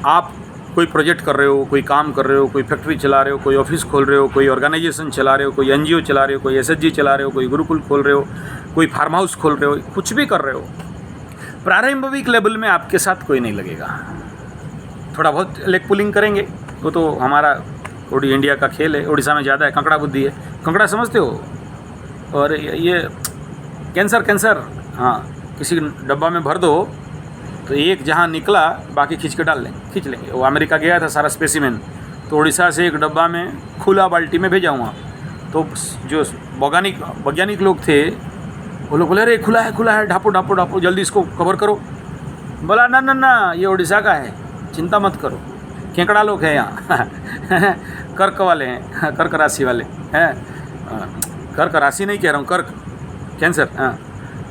आप कोई प्रोजेक्ट कर रहे हो, कोई काम कर रहे हो, कोई फैक्ट्री चला रहे हो, कोई ऑफिस खोल रहे हो, कोई ऑर्गेनाइजेशन चला रहे हो, कोई एनजीओ चला रहे हो, कोई एसएचजी चला रहे हो, कोई गुरुकुल खोल रहे हो, कोई फार्म हाउस खोल रहे हो, कुछ भी कर रहे हो, प्रारंभिक लेवल में आपके साथ कोई नहीं लगेगा। थोड़ा बहुत लेग पुलिंग करेंगे, वो तो हमारा इंडिया का खेल है। उड़ीसा में ज़्यादा है, कंकड़ा बुद्धि है। कंकड़ा समझते हो? और ये कैंसर, किसी डब्बा में भर दो तो एक जहाँ निकला बाकी खींच लेंगे। वो अमेरिका गया था सारा स्पेसिमेन, तो उड़ीसा से एक डब्बा में खुला बाल्टी में भेजा हुआ, तो जो वैज्ञानिक लोग थे वो लोग बोले अरे खुला है, ढापो जल्दी इसको कवर करो। बोला ना ये उड़ीसा का है, चिंता मत करो, केकड़ा लोग हैं यहाँ। कर्क वाले हैं, कर्क राशि वाले हैं, कर्क राशि नहीं कह रहा हूँ, कर्क कैंसर,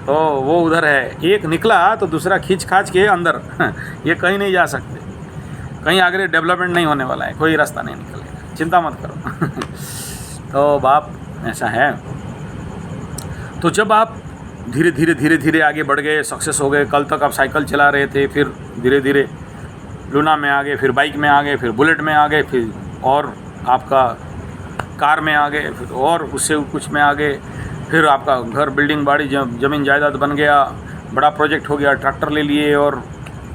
तो वो उधर है। एक निकला तो दूसरा खींच खाच के अंदर। ये कहीं नहीं जा सकते, कहीं आगे डेवलपमेंट नहीं होने वाला है, कोई रास्ता नहीं निकलेगा, चिंता मत करो। तो बाप ऐसा है। तो जब आप धीरे धीरे आगे बढ़ गए, सक्सेस हो गए, कल तक आप साइकिल चला रहे थे, फिर धीरे धीरे लूना में आ गए, फिर बाइक में आ गए, फिर बुलेट में आ गए, फिर और आपका कार में आ गए, फिर और उससे कुछ में आ गए, फिर आपका घर बिल्डिंग बाड़ी ज़मीन जायदाद बन गया, बड़ा प्रोजेक्ट हो गया, ट्रैक्टर ले लिए और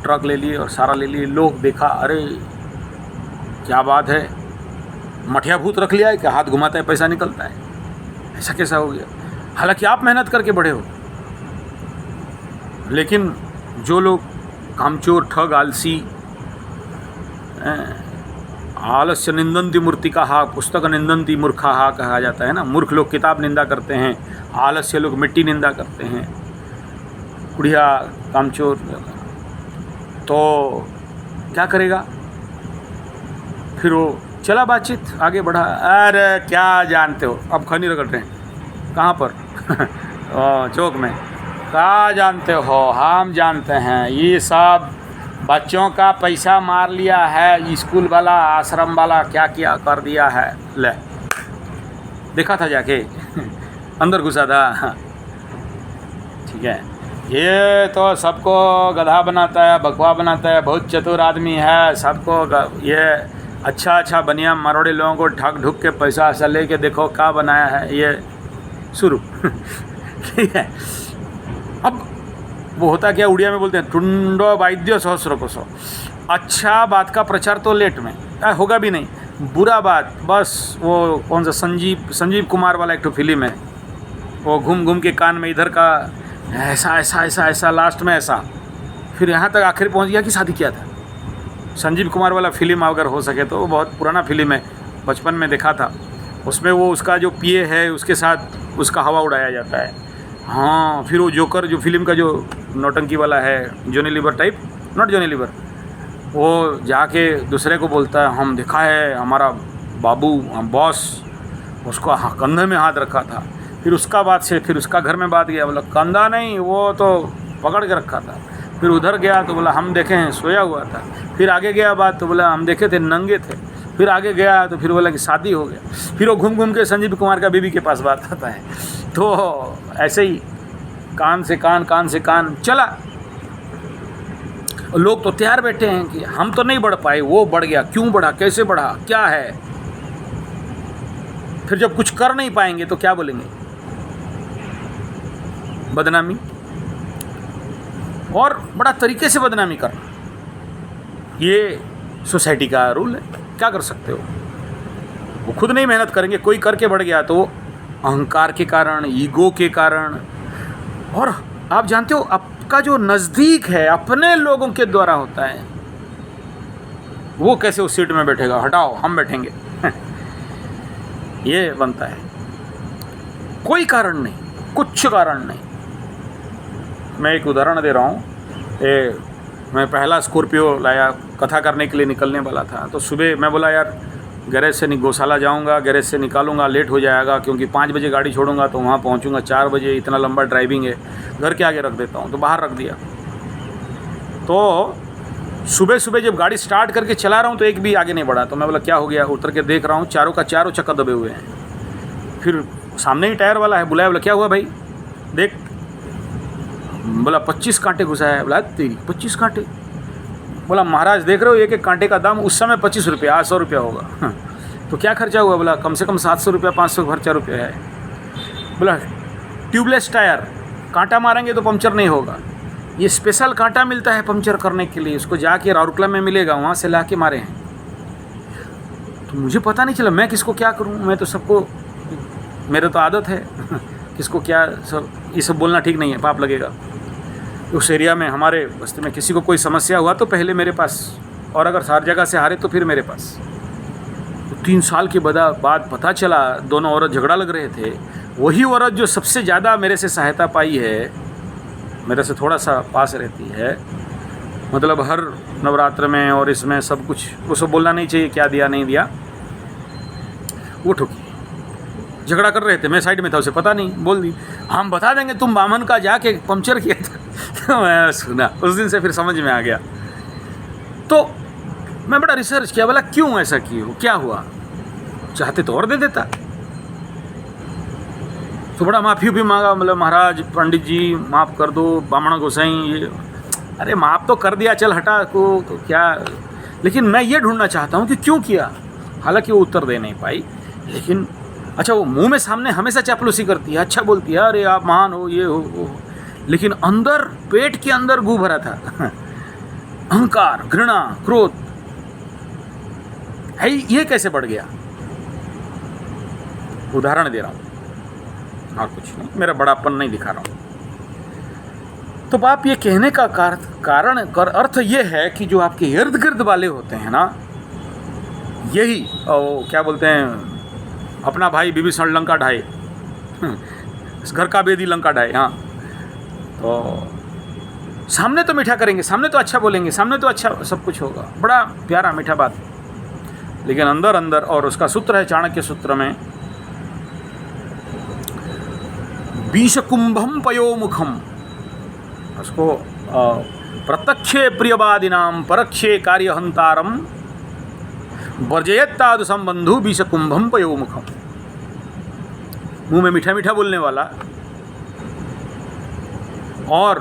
ट्रक ले लिए और सारा ले लिए। लोग देखा अरे क्या बात है, मठिया भूत रख लिया है क्या, हाथ घुमाता है पैसा निकलता है, ऐसा कैसा हो गया। हालांकि आप मेहनत करके बढ़े हो, लेकिन जो लोग कामचोर, ठग, आलसी, आलस्य निंदन्ति मूर्तिका, पुस्तक निंदन्ति मूर्खा कहा जाता है ना। मूर्ख लोग किताब निंदा करते हैं, आलस्य लोग मिट्टी निंदा करते हैं, कुड़िया, कामचोर। तो क्या करेगा फिर वो, चला बातचीत आगे बढ़ा, अरे क्या जानते हो, अब खनी रगड़ रहे हैं कहाँ पर? चौक में। क्या जानते हो, हम जानते हैं, ये सब बच्चों का पैसा मार लिया है, स्कूल वाला, आश्रम वाला क्या क्या कर दिया है। ले देखा था जाके, अंदर घुसा था। ठीक है, ये तो सबको गधा बनाता है, बकवा बनाता है, बहुत चतुर आदमी है, सबको ये अच्छा बनिया मरोड़े लोगों को ठग ढुक के पैसा ऐसा ले के देखो क्या बनाया है ये शुरू। ठीक है, अब वो होता क्या, उड़िया में बोलते हैं टुंडो वाद्य सहस्र कोसो, अच्छा बात का प्रचार तो लेट में होगा भी नहीं, बुरा बात बस वो कौन सा संजीव कुमार वाला एक तो फिल्म है, वो घूम घूम के कान में इधर का ऐसा ऐसा ऐसा ऐसा लास्ट में ऐसा, फिर यहाँ तक आखिर पहुँच गया कि शादी किया था। संजीव कुमार वाला फिल्म अगर हो सके तो बहुत पुराना फिल्म है, बचपन में देखा था। उसमें वो उसका जो पीए है उसके साथ उसका हवा उड़ाया जाता है। हाँ, फिर वो जोकर जो फिल्म का जो नौटंकी वाला है, जॉनी लीवर टाइप, नॉट जॉनी लीवर, वो जाके दूसरे को बोलता है हम देखा है हमारा बाबू हम बॉस, उसको कंधे में हाथ रखा था। फिर उसका बात से फिर उसका घर में बात गया, बोला कंधा नहीं वो तो पकड़ के रखा था। फिर उधर गया तो बोला हम देखे हैं सोया हुआ था। फिर आगे गया बात तो बोला हम देखे थे नंगे थे। फिर आगे गया तो फिर बोला कि शादी हो गया। फिर वो घूम घूम के संजीव कुमार का बीबी के पास बात आता है। तो ऐसे ही कान से कान चला। लोग तो तैयार बैठे हैं कि हम तो नहीं बढ़ पाए, वो बढ़ गया, क्यों बढ़ा, कैसे बढ़ा, क्या है। फिर जब कुछ कर नहीं पाएंगे तो क्या बोलेंगे, बदनामी, और बड़ा तरीके से बदनामी करना, ये सोसाइटी का रूल है। क्या कर सकते हो, वो खुद नहीं मेहनत करेंगे, कोई करके बढ़ गया तो अहंकार के कारण, ईगो के कारण। और आप जानते हो आपका जो नज़दीक है अपने लोगों के द्वारा होता है, वो कैसे उस सीट में बैठेगा, हटाओ हम बैठेंगे ये बनता है। कोई कारण नहीं, कुछ कारण नहीं। मैं एक उदाहरण दे रहा हूँ। मैं पहला स्कॉर्पियो लाया, कथा करने के लिए निकलने वाला था। तो सुबह मैं बोला यार गैरेज से गौशाला जाऊंगा, गैरेज से निकालूंगा, लेट हो जाएगा क्योंकि 5 बजे गाड़ी छोड़ूंगा तो वहाँ पहुँचूंगा 4 बजे, इतना लंबा ड्राइविंग है, घर के आगे रख देता हूँ। तो बाहर रख दिया। तो सुबह सुबह जब गाड़ी स्टार्ट करके चला रहा हूँ तो एक भी आगे नहीं बढ़ा। तो मैं बोला क्या हो गया, उतर के देख रहा हूँ चारों का चारों चक्का दबे हुए हैं। फिर सामने ही टायर वाला है, बुलाया, बोला क्या हुआ भाई देख। बोला 25 कांटे घुसा है। बोला तेरी 25 कांटे। बोला महाराज देख रहे हो एक एक कांटे का दाम उस समय 25 रुपया, आज 100 रुपया होगा। तो क्या खर्चा हुआ। बोला कम से कम 700 रुपया 500 खर्चा रुपया है। बोला ट्यूबलेस टायर, कांटा मारेंगे तो पंचर नहीं होगा, ये स्पेशल कांटा मिलता है पंचर करने के लिए, उसको जाके राउरकेला में मिलेगा, वहाँ से ला के मारे हैं। तो मुझे पता नहीं चला मैं किसको क्या करूँ। मैं तो सबको, मेरे तो आदत है किसको क्या, सब ये सब बोलना ठीक नहीं है, पाप लगेगा। उस एरिया में हमारे बस्ती में किसी को कोई समस्या हुआ तो पहले मेरे पास, और अगर हर जगह से हारे तो फिर मेरे पास। तो 3 साल के बाद पता चला दोनों औरत झगड़ा लग रहे थे। वही औरत जो सबसे ज़्यादा मेरे से सहायता पाई है, मेरे से थोड़ा सा पास रहती है, मतलब हर नवरात्र में और इसमें सब कुछ, वो सब बोलना नहीं चाहिए क्या दिया नहीं दिया, वो ठुकी। झगड़ा कर रहे थे, मैं साइड में था, उसे पता नहीं, बोल दी हम बता देंगे तुम बामन का जाके पंचर किया था। तो मैं सुना, उस दिन से फिर समझ में आ गया। तो मैं बड़ा रिसर्च किया, बोला क्यों ऐसा किए, क्या हुआ, चाहते तो और दे देता। तो बड़ा माफ़ी भी मांगा, मतलब महाराज पंडित जी माफ़ कर दो, बामण गोसाई ये, अरे माफ़ तो कर दिया, चल हटा को तो क्या। लेकिन मैं ये ढूंढना चाहता हूँ कि क्यों किया। हालांकि वो उत्तर दे नहीं पाई, लेकिन अच्छा वो मुंह में सामने हमेशा चापलूसी करती है, अच्छा बोलती है, अरे आप महान हो, ये हो, लेकिन अंदर पेट के अंदर गू भरा था अहंकार, घृणा, क्रोध है। ये कैसे बढ़ गया, उदाहरण दे रहा हूँ, हाँ कुछ नहीं, मेरा बड़ापन नहीं दिखा रहा हूँ। तो बाप ये कहने का कारण अर्थ ये है कि जो आपके इर्द गिर्द वाले होते हैं ना, यही क्या बोलते हैं, अपना भाई विभीषण लंका ढाए, इस घर का बेदी लंका ढाए। हाँ, तो सामने तो मीठा करेंगे, सामने तो अच्छा बोलेंगे, सामने तो अच्छा सब कुछ होगा, बड़ा प्यारा मीठा बात, लेकिन अंदर अंदर, और उसका सूत्र है चाणक्य सूत्र में, विषकुंभम पयोमुखम, उसको प्रत्यक्षे प्रियवादिनाम परक्षे कार्यहंतारम वर्जयत्तादु संबंधु विषकुंभम पयोमुखम। मुंह में मीठा मीठा बोलने वाला और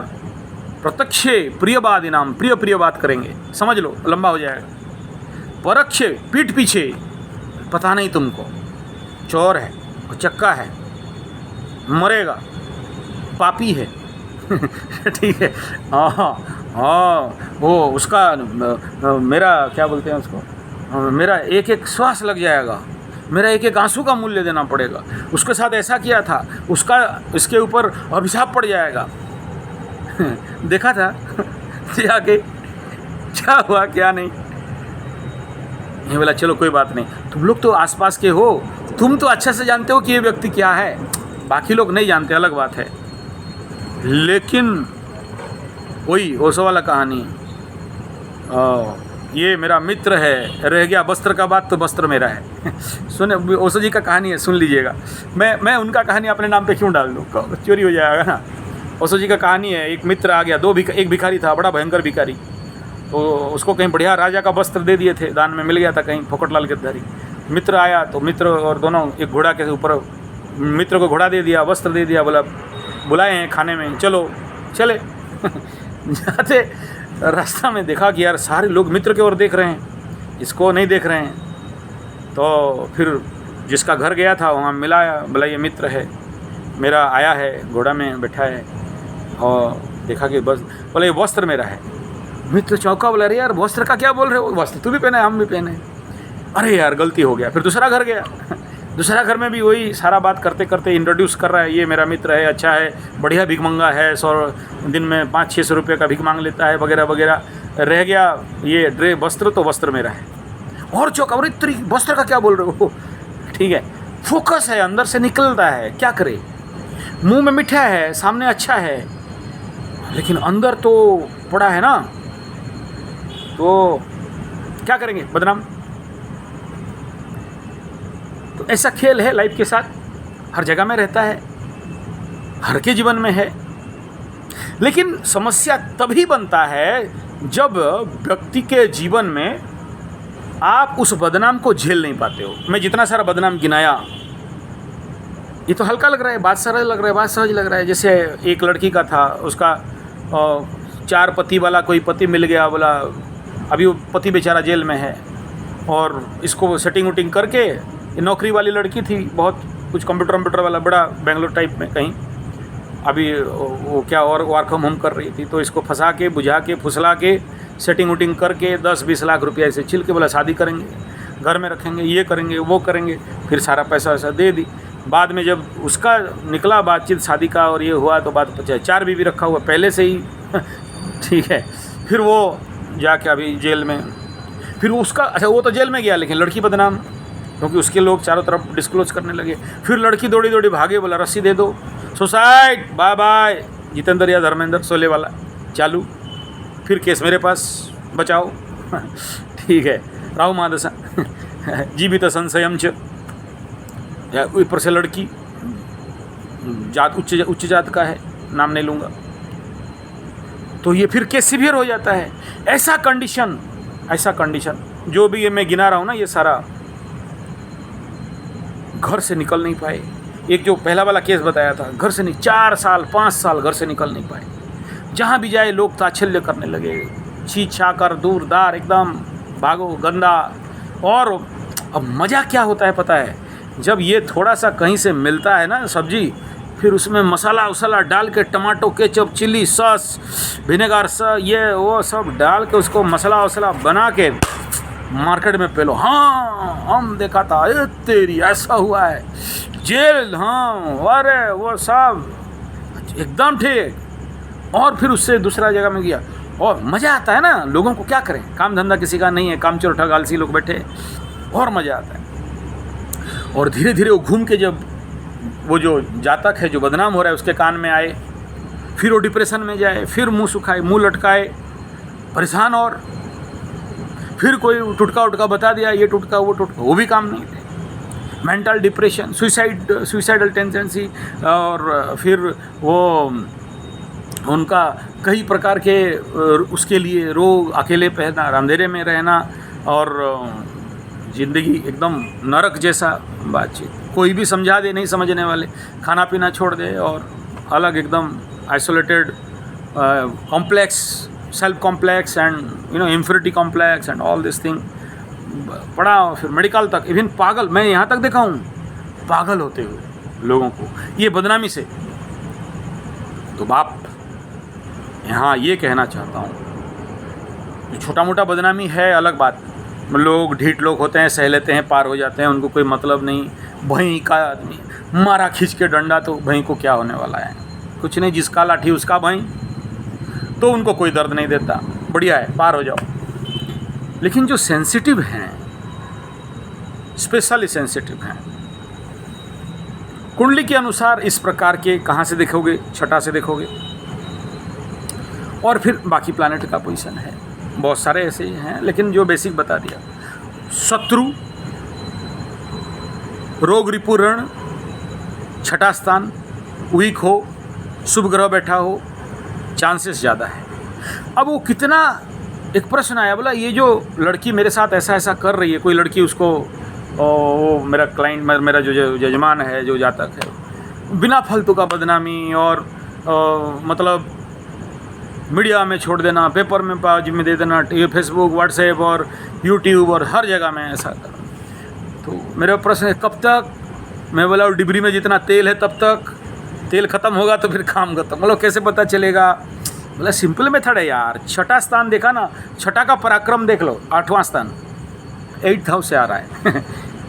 प्रत्यक्षे प्रियवादी नाम, प्रिय बात करेंगे, समझ लो लंबा हो जाएगा, परक्षे पीठ पीछे, पता नहीं तुमको, चोर है और चक्का है, मरेगा, पापी है, ठीक है। हाँ हाँ हाँ, वो उसका मेरा क्या बोलते हैं उसको, मेरा एक एक श्वास लग जाएगा, मेरा एक एक आंसू का मूल्य देना पड़ेगा, उसके साथ ऐसा किया था, उसका इसके ऊपर अभिशाप पड़ जाएगा। देखा था जाके क्या हुआ क्या नहीं। ये बोला चलो कोई बात नहीं, तुम लोग तो आसपास के हो, तुम तो अच्छे से जानते हो कि ये व्यक्ति क्या है, बाकी लोग नहीं जानते, अलग बात है। लेकिन वही ओशो वाला कहानी, ये मेरा मित्र है, रह गया वस्त्र का बात तो वस्त्र मेरा है। सुने, ओशो जी का कहानी है, सुन लीजिएगा। मैं उनका कहानी अपने नाम पे क्यों डाल दूँ, चोरी हो जाएगा ना। ओशो जी का कहानी है, एक मित्र आ गया, एक भिखारी था, बड़ा भयंकर भिखारी, तो उसको कहीं बढ़िया राजा का वस्त्र दे दिए थे, दान में मिल गया था कहीं फोकटलाल गिरधारी। मित्र आया तो मित्र और दोनों एक घोड़ा के ऊपर, मित्र को घोड़ा दे दिया, वस्त्र दे दिया, बोला बुलाए हैं खाने में, चलो चले। जाते रास्ता में देखा कि यार सारे लोग मित्र की ओर देख रहे हैं, इसको नहीं देख रहे हैं। तो फिर जिसका घर गया था वहाँ मिलाया, बोला ये मित्र है मेरा, आया है घोड़ा में बैठा है, और देखा कि बस, बोला ये वस्त्र मेरा है। मित्र चौंका, बोला अरे यार वस्त्र का क्या बोल रहे हो, वस्त्र तू भी पहना है हम भी पहने। अरे यार गलती हो गया। फिर दूसरा घर गया, दूसरा घर में भी वही सारा बात करते करते इंट्रोड्यूस कर रहा है, ये मेरा मित्र है, अच्छा है, बढ़िया भीख मंगा है, 100 दिन में 500-600 रुपये का भीख मांग लेता है वगैरह वगैरह। रह गया ये वस्त्र, तो वस्त्र मेरा है। और चौंका, अरे तेरी वस्त्र का क्या बोल रहे हो। ठीक है, फोकस है, अंदर से निकलता है, क्या करे, मुंह में मीठा है, सामने अच्छा है, लेकिन अंदर तो पड़ा है ना, तो क्या करेंगे, बदनाम। तो ऐसा खेल है लाइफ के साथ, हर जगह में रहता है, हर के जीवन में है। लेकिन समस्या तभी बनता है जब व्यक्ति के जीवन में आप उस बदनाम को झेल नहीं पाते हो। मैं जितना सारा बदनाम गिनाया, ये तो हल्का लग रहा है, बात सरल लग रहा है, बात सहज लग रहा है। जैसे एक लड़की का था, उसका 4 पति वाला कोई पति मिल गया, बोला अभी वो पति बेचारा जेल में है, और इसको सेटिंग उटिंग करके, नौकरी वाली लड़की थी, बहुत कुछ कंप्यूटर वाला, बड़ा बेंगलोर टाइप में कहीं, अभी वो क्या और वर्क फ्रॉम होम कर रही थी, तो इसको फंसा के, बुझा के, फुसला के, सेटिंग उटिंग करके 10-20 लाख रुपया ऐसे छिल के बोला शादी करेंगे, घर में रखेंगे, ये करेंगे वो करेंगे। फिर सारा पैसा वैसा दे दी। बाद में जब उसका निकला बातचीत शादी का और ये हुआ, तो बात 4 बीवी रखा हुआ पहले से ही। ठीक है, फिर वो जाके अभी जेल में, फिर उसका, अच्छा वो तो जेल में गया, लेकिन लड़की बदनाम, क्योंकि उसके लोग चारों तरफ डिस्क्लोज करने लगे। फिर लड़की दौड़ी दौड़ी भागे, बोला रस्सी दे दो, सुसाइड, बाय बाय, जितेंद्र या धर्मेंद्र शोले वाला चालू। फिर केस मेरे पास, बचाओ। ठीक है, राहु महादशा, जीवित संशयम च, ऊपर से लड़की, जात उच्च जात का है, नाम नहीं लूँगा, तो ये फिर केस सीवियर हो जाता है। ऐसा कंडीशन जो भी ये मैं गिना रहा हूँ ना, ये सारा घर से निकल नहीं पाए। एक जो पहला वाला केस बताया था, घर से नहीं, 4 साल 5 साल घर से निकल नहीं पाए। जहाँ भी जाए लोग ताच्छल्य करने लगे, छी छाकर दूर दार, एकदम भागो, गंदा। और अब मज़ा क्या होता है पता है, जब ये थोड़ा सा कहीं से मिलता है ना सब्जी, फिर उसमें मसाला वसाला डाल के, tomato ketchup chilli sauce vinegar ये वो सब डाल के उसको मसाला वसाला बना के मार्केट में पेलो। हाँ हम देखा था, ये तेरी ऐसा हुआ है, जेल, हाँ अरे वो सब एकदम ठीक। और फिर उससे दूसरा जगह में गया, और मज़ा आता है ना। लोगों को क्या करें, काम धंधा किसी का नहीं है, काम चोर ठग आलसी लोग बैठे, और मज़ा आता है। और धीरे धीरे वो घूम के, जब वो जो जातक है जो बदनाम हो रहा है उसके कान में आए, फिर वो डिप्रेशन में जाए, फिर मुंह सुखाए, मुंह लटकाए, परेशान। और फिर कोई टुटका उटका बता दिया, ये टुटका वो टुटका, वो भी काम नहीं थे। मेंटल डिप्रेशन, सुसाइडल टेंडेंसी, और फिर वो उनका कई प्रकार के उसके लिए रोग, अकेले रहना, अंधेरे में रहना, और ज़िंदगी एकदम नरक जैसा बातचीत। कोई भी समझा दे, नहीं समझने वाले, खाना पीना छोड़ दे, और अलग एकदम isolated, complex, self complex and infinity complex and all this thing पड़ा। फिर मेडिकल तक, इवन पागल, मैं यहाँ तक देखा हूँ पागल होते हुए लोगों को, ये बदनामी से। तो बाप यहाँ ये कहना चाहता हूँ, जो छोटा मोटा बदनामी है अलग बात, लोग ढीठ लोग होते हैं, सह लेते हैं, पार हो जाते हैं, उनको कोई मतलब नहीं। भई का आदमी मारा खींच के डंडा, तो भई को क्या होने वाला है, कुछ नहीं, जिसका लाठी उसका भई, तो उनको कोई दर्द नहीं देता, बढ़िया है, पार हो जाओ। लेकिन जो सेंसिटिव हैं, स्पेशली सेंसिटिव हैं, कुंडली के अनुसार इस प्रकार के कहाँ से देखोगे, छठा से देखोगे, और फिर बाकी प्लैनेट का पोजीशन है, बहुत सारे ऐसे ही हैं, लेकिन जो बेसिक बता दिया। शत्रु, रोग रिपु ऋण, छठा स्थान, वीक हो, शुभ ग्रह बैठा हो, चांसेस ज़्यादा है। अब वो कितना, एक प्रश्न आया, बोला ये जो लड़की मेरे साथ ऐसा ऐसा कर रही है, कोई लड़की उसको, वो मेरा क्लाइंट, मेरा जो यजमान है, जो जातक है, बिना फालतू का बदनामी और मतलब मीडिया में छोड़ देना, पेपर में पेज में दे देना, फेसबुक, व्हाट्सएप और यूट्यूब और हर जगह में ऐसा कर। तो मेरा प्रश्न है कब तक? मैं बोला डिबरी में जितना तेल है तब तक, तेल ख़त्म होगा तो फिर काम खत्म। बोलो कैसे पता चलेगा? बोला सिंपल मेथड है यार, छठा स्थान देखा ना, छठा का पराक्रम देख लो, 8वां स्थान 8th हाउस से आ रहा है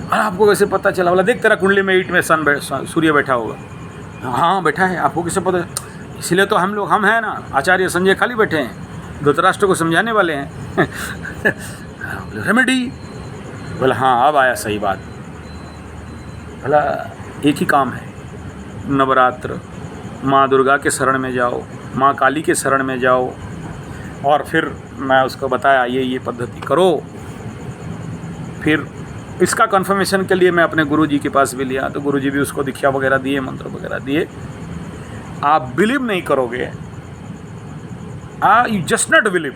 और आपको कैसे पता चला? बोला देख तेरा कुंडली में 8 में सूर्य बैठा होगा। हाँ बैठा है, आपको कैसे पता? इसलिए तो हम हैं ना, आचार्य संजय खाली बैठे हैं, धृतराष्ट्र को समझाने वाले हैं रेमेडी। बोला हाँ अब आया सही बात। बोला एक ही काम है, नवरात्र, माँ दुर्गा के शरण में जाओ, माँ काली के शरण में जाओ, और फिर मैं उसको बताया ये पद्धति करो। फिर इसका कंफर्मेशन के लिए मैं अपने गुरुजी के पास भी लिया, तो गुरुजी भी उसको दीक्षा वगैरह दिए, मंत्र वगैरह दिए। आप बिलीव नहीं करोगे, you just not believe.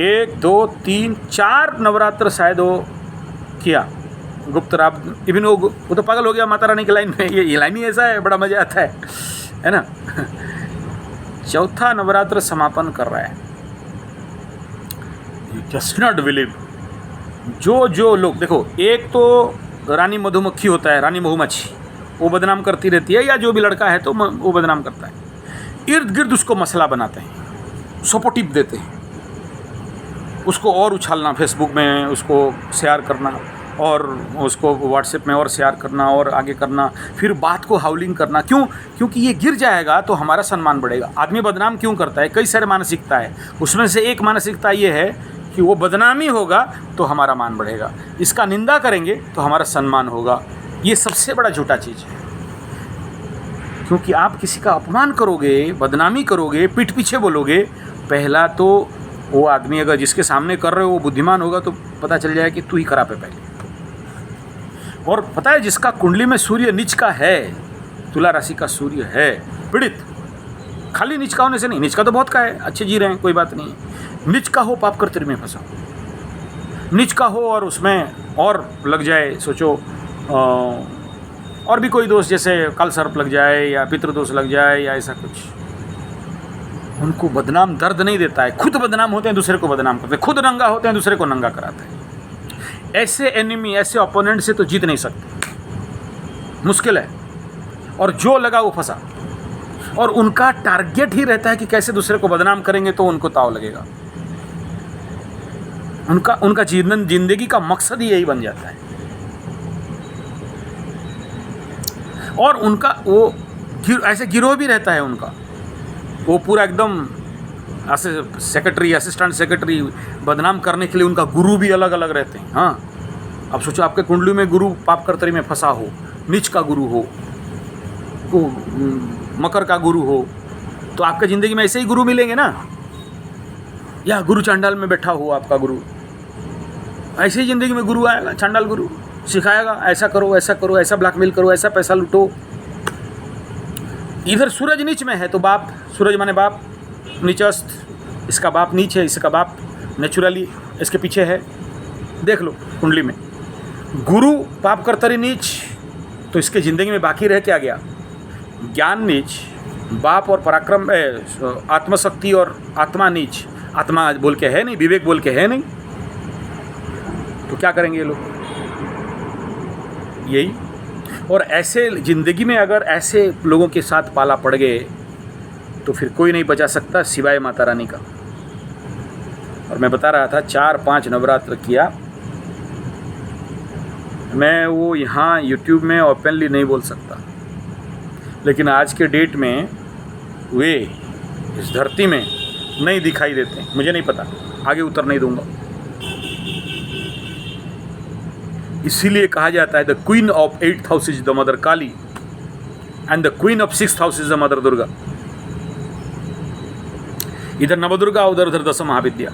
1 2 3 4 Navratra शायद वो किया गुप्त राब, इवन वो तो पागल हो गया माता रानी की लाइन में। ये लाइन ही ऐसा है, बड़ा मजा आता है ना। चौथा नवरात्र समापन कर रहा है, यू जस्ट नॉट बिलीव। जो लोग देखो, एक तो रानी मधुमक्खी होता है, रानी मधुमक्खी, वो बदनाम करती रहती है, या जो भी लड़का है तो वो बदनाम करता है, इर्द गिर्द उसको मसला बनाते हैं, सपोर्टिव देते हैं, उसको और उछालना, फेसबुक में उसको शेयर करना, और उसको व्हाट्सएप में और शेयर करना, और आगे करना, फिर बात को हाउलिंग करना। क्यों? क्योंकि ये गिर जाएगा तो हमारा सम्मान बढ़ेगा। आदमी बदनाम क्यों करता है? कई सारे मानसिकता है, उसमें से एक मानसिकता ये है कि वो बदनामी होगा तो हमारा मान बढ़ेगा, इसका निंदा करेंगे तो हमारा सम्मान होगा। ये सबसे बड़ा झूठा चीज़ है, क्योंकि आप किसी का अपमान करोगे, बदनामी करोगे, पीठ पीछे बोलोगे, पहला तो वो आदमी अगर जिसके सामने कर रहे हो वो बुद्धिमान होगा तो पता चल जाएगा कि तू ही खराब है पहले। और पता है जिसका कुंडली में सूर्य नीच का है, तुला राशि का सूर्य है पीड़ित, खाली नीच का होने से नहीं, नीच का तो बहुत का है, अच्छे जी रहे हैं, कोई बात नहीं। नीच का हो, पाप कर्तरी में फंसा, नीच का हो और उसमें और लग जाए, सोचो और भी कोई दोष, जैसे काल सर्प लग जाए या पितृदोष लग जाए या ऐसा कुछ, उनको बदनाम दर्द नहीं देता है, खुद बदनाम होते हैं, दूसरे को बदनाम करते हैं, खुद नंगा होते हैं, दूसरे को नंगा कराते हैं। ऐसे एनिमी, ऐसे ओपोनेंट से तो जीत नहीं सकते, मुश्किल है। और जो लगा वो फंसा, और उनका टारगेट ही रहता है कि कैसे दूसरे को बदनाम करेंगे तो उनको ताव लगेगा। उनका जिंदगी का मकसद ही यही बन जाता है। और उनका वो ऐसे गिरोह भी रहता है उनका, वो पूरा एकदम सेक्रेटरी, असिस्टेंट सेक्रेटरी बदनाम करने के लिए उनका गुरु भी अलग अलग रहते हैं। हाँ, अब सोचो आपके कुंडली में गुरु पाप कर्तरी में फंसा हो, नीच का गुरु हो, मकर का गुरु हो, तो आपके ज़िंदगी में ऐसे ही गुरु मिलेंगे ना। या गुरु चांडाल में बैठा हो आपका गुरु, ऐसे ही ज़िंदगी में गुरु आएगा, चांडाल गुरु सिखाएगा, ऐसा करो, ऐसा करो, ऐसा ब्लैकमेल करो, ऐसा पैसा लूटो। इधर सूरज नीच में है तो बाप, सूरज माने बाप, नीचस्थ, इसका बाप नीच है, इसका बाप नेचुरली इसके पीछे है। देख लो कुंडली में गुरु पाप कर्तरी नीच, तो इसके ज़िंदगी में बाकी रह क्या गया? ज्ञान नीच, बाप और पराक्रम, आत्मशक्ति और आत्मा नीच। आत्मा बोल के है नहीं, विवेक बोल के है नहीं, तो क्या करेंगे ये लोग? यही। और ऐसे ज़िंदगी में अगर ऐसे लोगों के साथ पाला पड़ गए तो फिर कोई नहीं बचा सकता सिवाय माता रानी का। और मैं बता रहा था 4-5 नवरात्र किया। मैं वो यहाँ YouTube में ओपनली नहीं बोल सकता, लेकिन आज के डेट में वे इस धरती में नहीं दिखाई देते। मुझे नहीं पता, आगे उत्तर नहीं दूंगा। इसीलिए कहा जाता है the queen of 8th house is the mother Kali and the queen of 6th house is the mother Durga. इधर नवदुर्गा, उधर उधर 10 महाविद्या।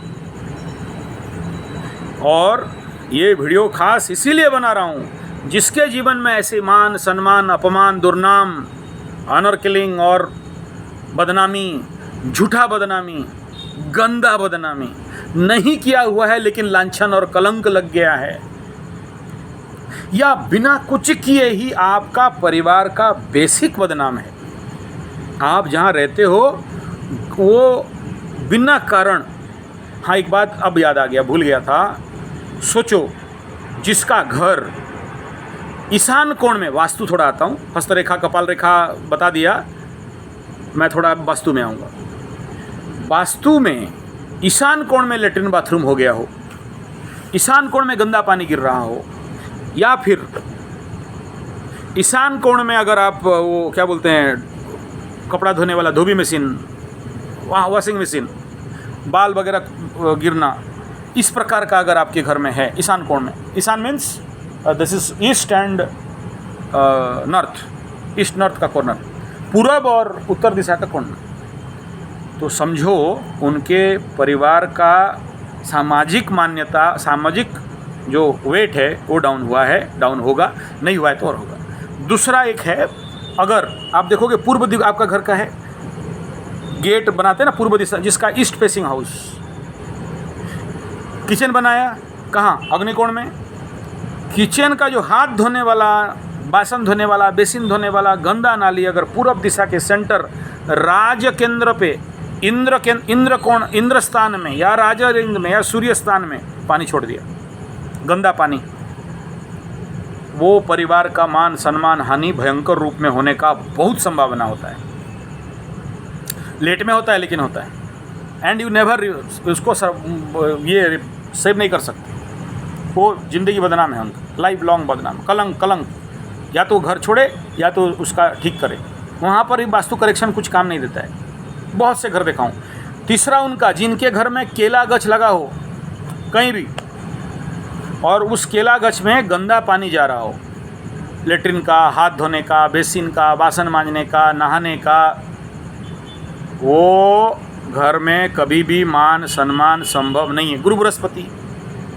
और ये वीडियो खास इसीलिए बना रहा हूँ जिसके जीवन में ऐसे मान, सम्मान, अपमान, दुर्नाम, ऑनर किलिंग और बदनामी, झूठा बदनामी, गंदा बदनामी नहीं किया हुआ है, लेकिन लांछन और कलंक लग गया है, या बिना कुछ किए ही आपका परिवार का बेसिक बदनाम है। आप जहाँ रहते हो वो बिना कारण। हाँ, एक बात अब याद आ गया, भूल गया था। सोचो, जिसका घर ईशान कोण में, वास्तु थोड़ा आता हूँ, हस्तरेखा, कपाल रेखा बता दिया, मैं थोड़ा वास्तु में आऊँगा। वास्तु में ईशान कोण में लेटरिन बाथरूम हो गया हो, ईशान कोण में गंदा पानी गिर रहा हो, या फिर ईशान कोण में अगर आप वो क्या बोलते हैं, कपड़ा धोने वाला धोबी मशीन, वहाँ वॉशिंग मशीन, बाल वगैरह गिरना, इस प्रकार का अगर आपके घर में है ईशान कोण में, ईशान means this is east and north, east north का कॉर्नर, पूरब और उत्तर दिशा का कॉर्नर, तो समझो उनके परिवार का सामाजिक मान्यता, सामाजिक जो वेट है वो डाउन हुआ है, डाउन होगा, नहीं हुआ है तो और होगा। दूसरा एक है, अगर आप देखोगे पूर्व दिशा आपका घर का है, गेट बनाते हैं ना पूर्व दिशा, जिसका ईस्ट फेसिंग हाउस, किचन बनाया कहाँ, अग्निकोण में। किचन का जो हाथ धोने वाला, बासन धोने वाला, बेसिन धोने वाला गंदा नाली अगर पूर्व दिशा के सेंटर राज केंद्र पे, इंद्र कोण, इंद्र स्थान में या राजा रिंग में या सूर्य स्थान में पानी छोड़ दिया, गंदा पानी, वो परिवार का मान सम्मान हानि भयंकर रूप में होने का बहुत संभावना होता है। लेट में होता है लेकिन होता है, एंड यू नेवर उसको ये सेव नहीं कर सकते। वो जिंदगी बदनाम है उनका, लाइफ लॉन्ग बदनाम, कलंक। या तो घर छोड़े या तो उसका ठीक करे, वहाँ पर ही वास्तु करेक्शन कुछ काम नहीं देता है। बहुत से घर देखा हूँ। तीसरा उनका, जिनके घर में केला गछ लगा हो कहीं भी, और उस केला गछ में गंदा पानी जा रहा हो, लेटरिन का, हाथ धोने का, बेसिन का, बासन मांजने का, नहाने का, वो घर में कभी भी मान सम्मान संभव नहीं है। गुरु बृहस्पति,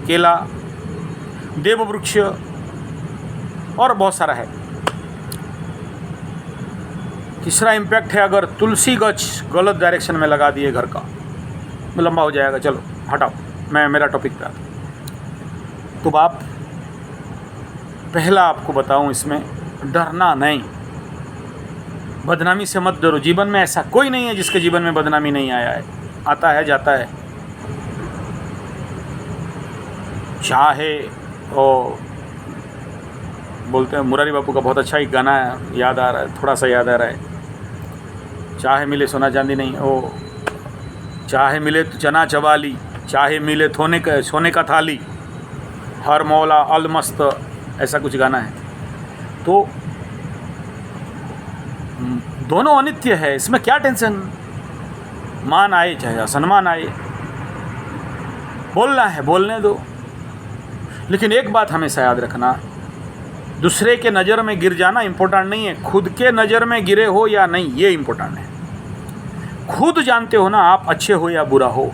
केला, देव वृक्ष और बहुत सारा है। तीसरा इम्पैक्ट है, अगर तुलसी गछ गलत डायरेक्शन में लगा दिए घर का, लंबा हो जाएगा। चलो हटाओ, मैं मेरा टॉपिक पे आता हूँ। तो बाप, पहला आपको बताऊं, इसमें डरना नहीं, बदनामी से मत डरो। जीवन में ऐसा कोई नहीं है जिसके जीवन में बदनामी नहीं आया है, आता है जाता है। चाहे ओ बोलते हैं, मुरारी बापू का बहुत अच्छा एक गाना याद आ रहा है, थोड़ा सा याद आ रहा है, चाहे मिले सोना चांदी नहीं, ओ चाहे मिले चना चवाली, चाहे मिले सोने का थाली, हर मौला अलमस्त, ऐसा कुछ गाना है। तो दोनों अनित्य है, इसमें क्या टेंशन। मान आए चाहे असन्मान आए, बोलना है बोलने दो। लेकिन एक बात हमेशा याद रखना, दूसरे के नज़र में गिर जाना इम्पोर्टेंट नहीं है, खुद के नज़र में गिरे हो या नहीं ये इम्पोर्टेंट है। खुद जानते हो ना आप अच्छे हो या बुरा हो।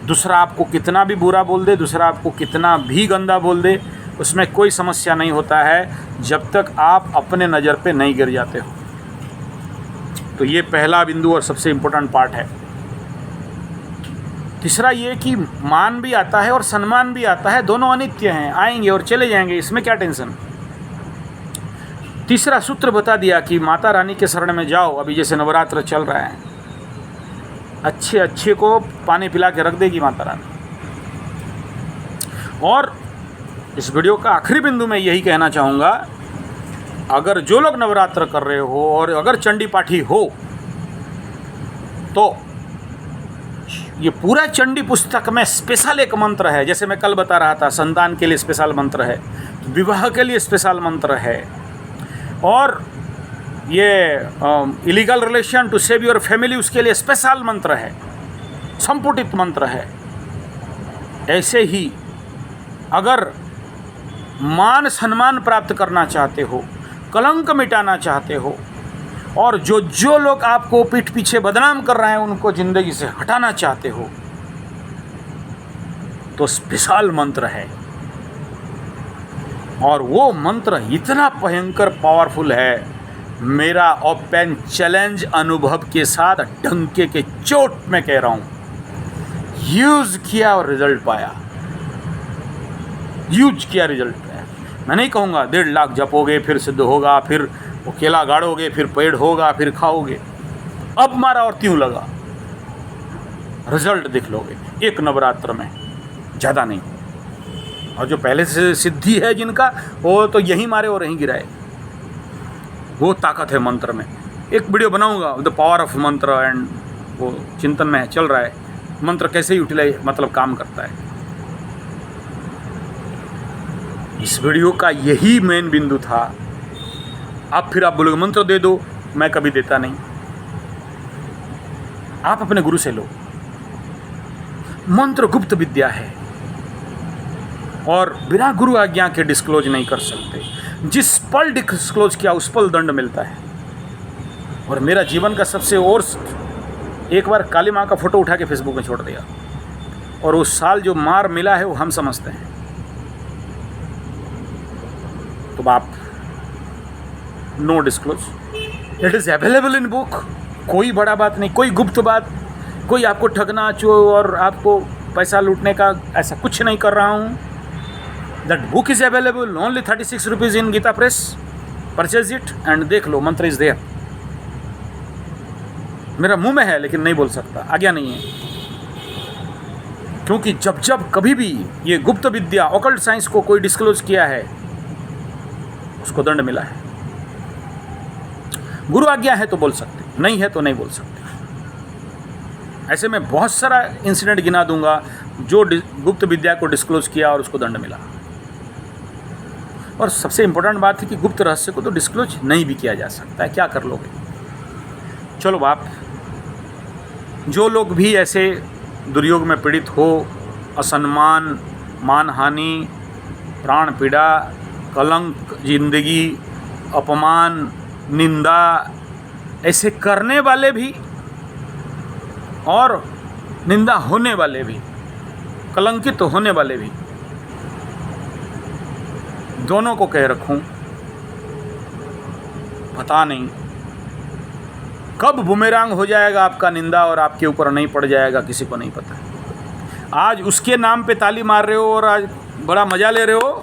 दूसरा आपको कितना भी बुरा बोल दे, दूसरा आपको कितना भी गंदा बोल दे, उसमें कोई समस्या नहीं होता है जब तक आप अपने नज़र पे नहीं गिर जाते हो। तो ये पहला बिंदु और सबसे इम्पोर्टेंट पार्ट है। तीसरा ये कि मान भी आता है और सम्मान भी आता है, दोनों अनित्य हैं, आएंगे और चले जाएंगे, इसमें क्या टेंशन। तीसरा सूत्र बता दिया कि माता रानी के शरण में जाओ। अभी जैसे नवरात्र चल रहा है, अच्छे अच्छे को पानी पिला के रख देगी माता रानी। और इस वीडियो का आखिरी बिंदु में यही कहना चाहूँगा, अगर जो लोग नवरात्र कर रहे हो और अगर चंडी पाठी हो तो ये पूरा चंडी पुस्तक में स्पेशल एक मंत्र है, जैसे मैं कल बता रहा था, संतान के लिए स्पेशल मंत्र है, विवाह के लिए स्पेशल मंत्र है, और ये illegal relation to save your family उसके लिए स्पेशल मंत्र है, संपुटित मंत्र है। ऐसे ही अगर मान सम्मान प्राप्त करना चाहते हो, कलंक मिटाना चाहते हो, और जो लोग आपको पीठ पीछे बदनाम कर रहे हैं उनको ज़िंदगी से हटाना चाहते हो, तो स्पेशल मंत्र है। और वो मंत्र इतना भयंकर पावरफुल है, मेरा ओपन चैलेंज अनुभव के साथ डंके के चोट में कह रहा हूँ, यूज किया और रिजल्ट पाया, यूज किया रिजल्ट पाया। मैं नहीं कहूँगा 1.5 लाख जपोगे फिर सिद्ध होगा, फिर वो केला गाड़ोगे फिर पेड़ होगा फिर खाओगे, अब मारा और त्यों लगा, रिजल्ट देख लोगे एक नवरात्र में, ज़्यादा नहीं। और जो पहले से सिद्धि है जिनका, वो तो यहीं मारे और यहीं गिराए, वो ताकत है मंत्र में। एक वीडियो बनाऊंगा द पावर ऑफ मंत्र, एंड वो चिंतन में चल रहा है, मंत्र कैसे यूटिलाइज मतलब काम करता है। इस वीडियो का यही मेन बिंदु था। अब फिर आप बोलोगे मंत्र दे दो, मैं कभी देता नहीं। आप अपने गुरु से लो, मंत्र गुप्त विद्या है और बिना गुरु आज्ञा के डिस्क्लोज नहीं कर सकते। जिस पल डिस्क्लोज किया उस पल दंड मिलता है। और मेरा जीवन का सबसे वर्स्ट, एक बार काली माँ का फोटो उठा के फेसबुक में छोड़ दिया, और उस साल जो मार मिला है वो हम समझते हैं। तो आप no disclose, it is available in book. कोई बड़ा बात नहीं, कोई गुप्त बात, कोई आपको ठगना और आपको पैसा लूटने का ऐसा कुछ नहीं कर रहा हूँ। That book is available only 36 rupees in Gita Press, purchase it and देख लो, मंत्र इज़ देयर। मेरा मुंह में है लेकिन नहीं बोल सकता, आज्ञा नहीं है। क्योंकि जब जब कभी भी ये गुप्त विद्या ऑकल्ट साइंस को कोई डिस्क्लोज किया है उसको दंड मिला है। गुरु आज्ञा है तो बोल सकते, नहीं है तो नहीं बोल सकते। ऐसे में बहुत सारा इंसिडेंट गिना दूंगा जो गुप्त विद्या को डिस्क्लोज किया और उसको दंड मिला। और सबसे इंपॉर्टेंट बात है कि गुप्त रहस्य को तो डिस्क्लोज नहीं भी किया जा सकता है, क्या कर लोगे। चलो आप जो लोग भी ऐसे दुर्योग में पीड़ित हो, असम्मान, मानहानि, प्राण पीड़ा, कलंक, जिंदगी, अपमान, निंदा ऐसे करने वाले भी और निंदा होने वाले भी, कलंकित तो होने वाले भी, दोनों को कह रखूं, पता नहीं कब बुमेरांग हो जाएगा आपका निंदा और आपके ऊपर नहीं पड़ जाएगा, किसी को नहीं पता। आज उसके नाम पे ताली मार रहे हो और आज बड़ा मज़ा ले रहे हो,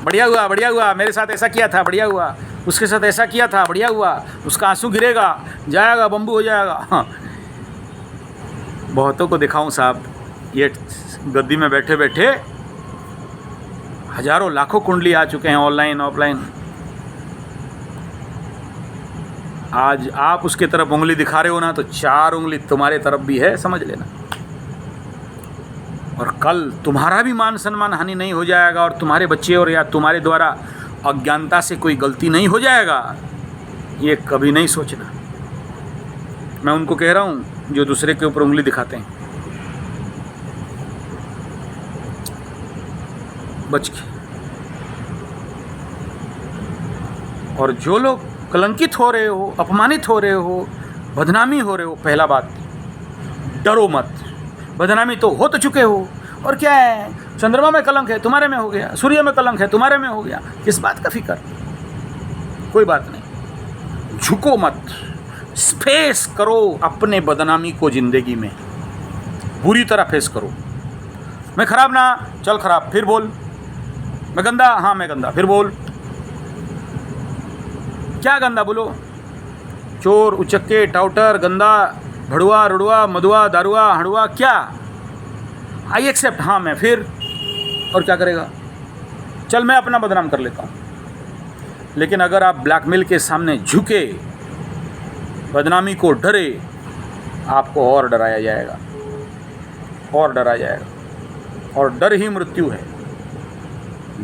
बढ़िया हुआ, बढ़िया हुआ, मेरे साथ ऐसा किया था, बढ़िया हुआ, उसके साथ ऐसा किया था, बढ़िया हुआ, उसका आंसू गिरेगा, जाएगा, बम्बू हो जाएगा। हाँ। बहुतों को दिखाऊं साहब, ये गद्दी में बैठे बैठे हजारों लाखों कुंडली आ चुके हैं, ऑनलाइन ऑफलाइन। आज आप उसके तरफ उंगली दिखा रहे हो ना, तो 4 उंगली तुम्हारे तरफ भी है, समझ लेना। और कल तुम्हारा भी मान सम्मान हानि नहीं हो जाएगा, और तुम्हारे बच्चे और या तुम्हारे द्वारा अज्ञानता से कोई गलती नहीं हो जाएगा, ये कभी नहीं सोचना। मैं उनको कह रहा हूँ जो दूसरे के ऊपर उंगली दिखाते हैं, बच के। और जो लोग कलंकित हो रहे हो, अपमानित हो रहे हो, बदनामी हो रहे हो, पहला बात डरो मत। बदनामी तो हो तो चुके हो, और क्या है, चंद्रमा में कलंक है तुम्हारे में हो गया, सूर्य में कलंक है तुम्हारे में हो गया, किस बात का फिक्र, कोई बात नहीं। झुको मत, फेस करो अपने बदनामी को जिंदगी में, बुरी तरह फेस करो। मैं खराब ना, चल खराब, फिर बोल। मैं गंदा, हाँ मैं गंदा, फिर बोल। क्या गंदा बोलो, चोर, उचक्के, टाउटर, गंदा, भड़ुआ, रुड़ुआ, मधुआ, दारुआ, हड़ुआ, क्या, आई एक्सेप्ट, हाँ मैं, फिर और क्या करेगा, चल मैं अपना बदनाम कर लेता हूँ। लेकिन अगर आप ब्लैकमेल के सामने झुके, बदनामी को डरे, आपको और डराया जाएगा, और डराया जाएगा। और डर ही मृत्यु है,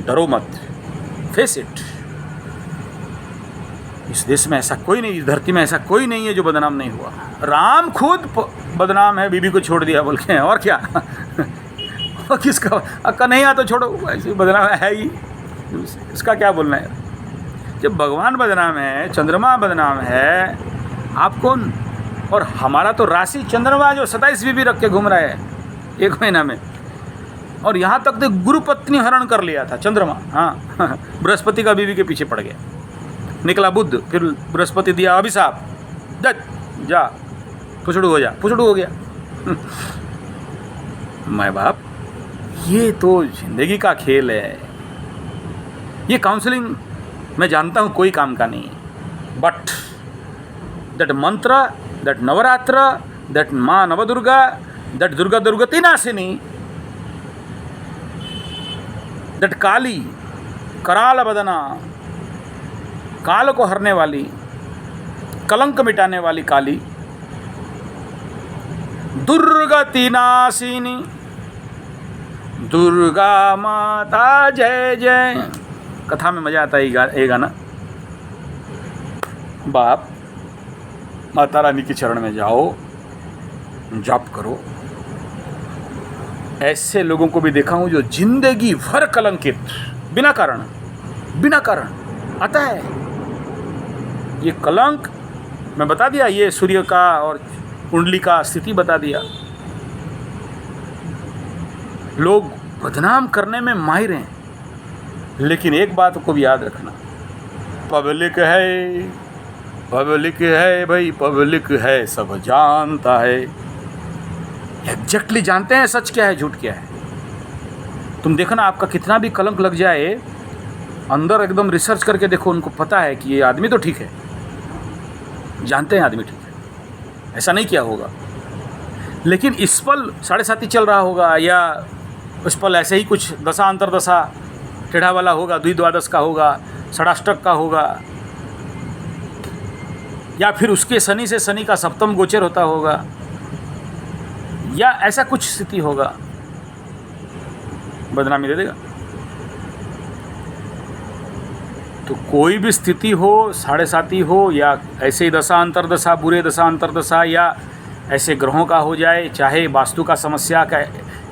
डरो मत, फेस इट। इस देश में ऐसा कोई नहीं, इस धरती में ऐसा कोई नहीं है जो बदनाम नहीं हुआ। राम खुद बदनाम है, बीबी को छोड़ दिया बोल के, और क्या और किसका कन्हैया तो छोड़ो, ऐसे बदनाम है ही, इसका क्या बोलना है। जब भगवान बदनाम है, चंद्रमा बदनाम है, आप कौन। और हमारा तो राशि चंद्रमा जो 27 बीबी रख के घूम रहा है 1 महीना में, और यहाँ तक तो गुरु पत्नी हरण कर लिया था चंद्रमा। हाँ बृहस्पति का बीवी के पीछे पड़ गया, निकला बुध, फिर बृहस्पति दिया अभिशाप, जा पुछड़ू हो जा, पुछड़ू हो गया। माँ बाप, ये तो जिंदगी का खेल है। ये काउंसलिंग मैं जानता हूँ कोई काम का नहीं, बट दैट मंत्र, दैट नवरात्र, दैट माँ नवदुर्गा, दैट दुर्गा दुर्गति नाशिनी, दैट काली कराल बदना, काल को हरने वाली, कलंक मिटाने वाली काली, दुर्गति नाशिनी, दुर्गा माता जय जय। कथा में मजा आता है ये गाना। बाप, माता रानी के चरण में जाओ, जाप करो। ऐसे लोगों को भी देखा हूं जो जिंदगी भर कलंकित, बिना कारण आता है। ये कलंक मैं बता दिया, ये सूर्य का और कुंडली का स्थिति बता दिया। लोग बदनाम करने में माहिर हैं, लेकिन एक बात को भी याद रखना, पब्लिक है भाई, पब्लिक है, सब जानता है। एग्जैक्टली जानते हैं सच क्या है, झूठ क्या है। तुम देखना, आपका कितना भी कलंक लग जाए, अंदर एकदम रिसर्च करके देखो, उनको पता है कि ये आदमी तो ठीक है, जानते हैं आदमी ठीक है, ऐसा नहीं किया होगा। लेकिन इस पल 7.5 चल रहा होगा, या उस पल ऐसे ही कुछ दशा अंतरदशा टेढ़ा वाला होगा, द्विद्वादश का होगा, षडाष्टक का होगा, या फिर उसके शनि से शनि का सप्तम गोचर होता होगा, या ऐसा कुछ स्थिति होगा, बदनामी दे देगा। तो कोई भी स्थिति हो, 7.5 हो, या ऐसे ही दशा अंतरदशा, बुरे दशा अंतरदशा, या ऐसे ग्रहों का हो जाए, चाहे वास्तु का समस्या का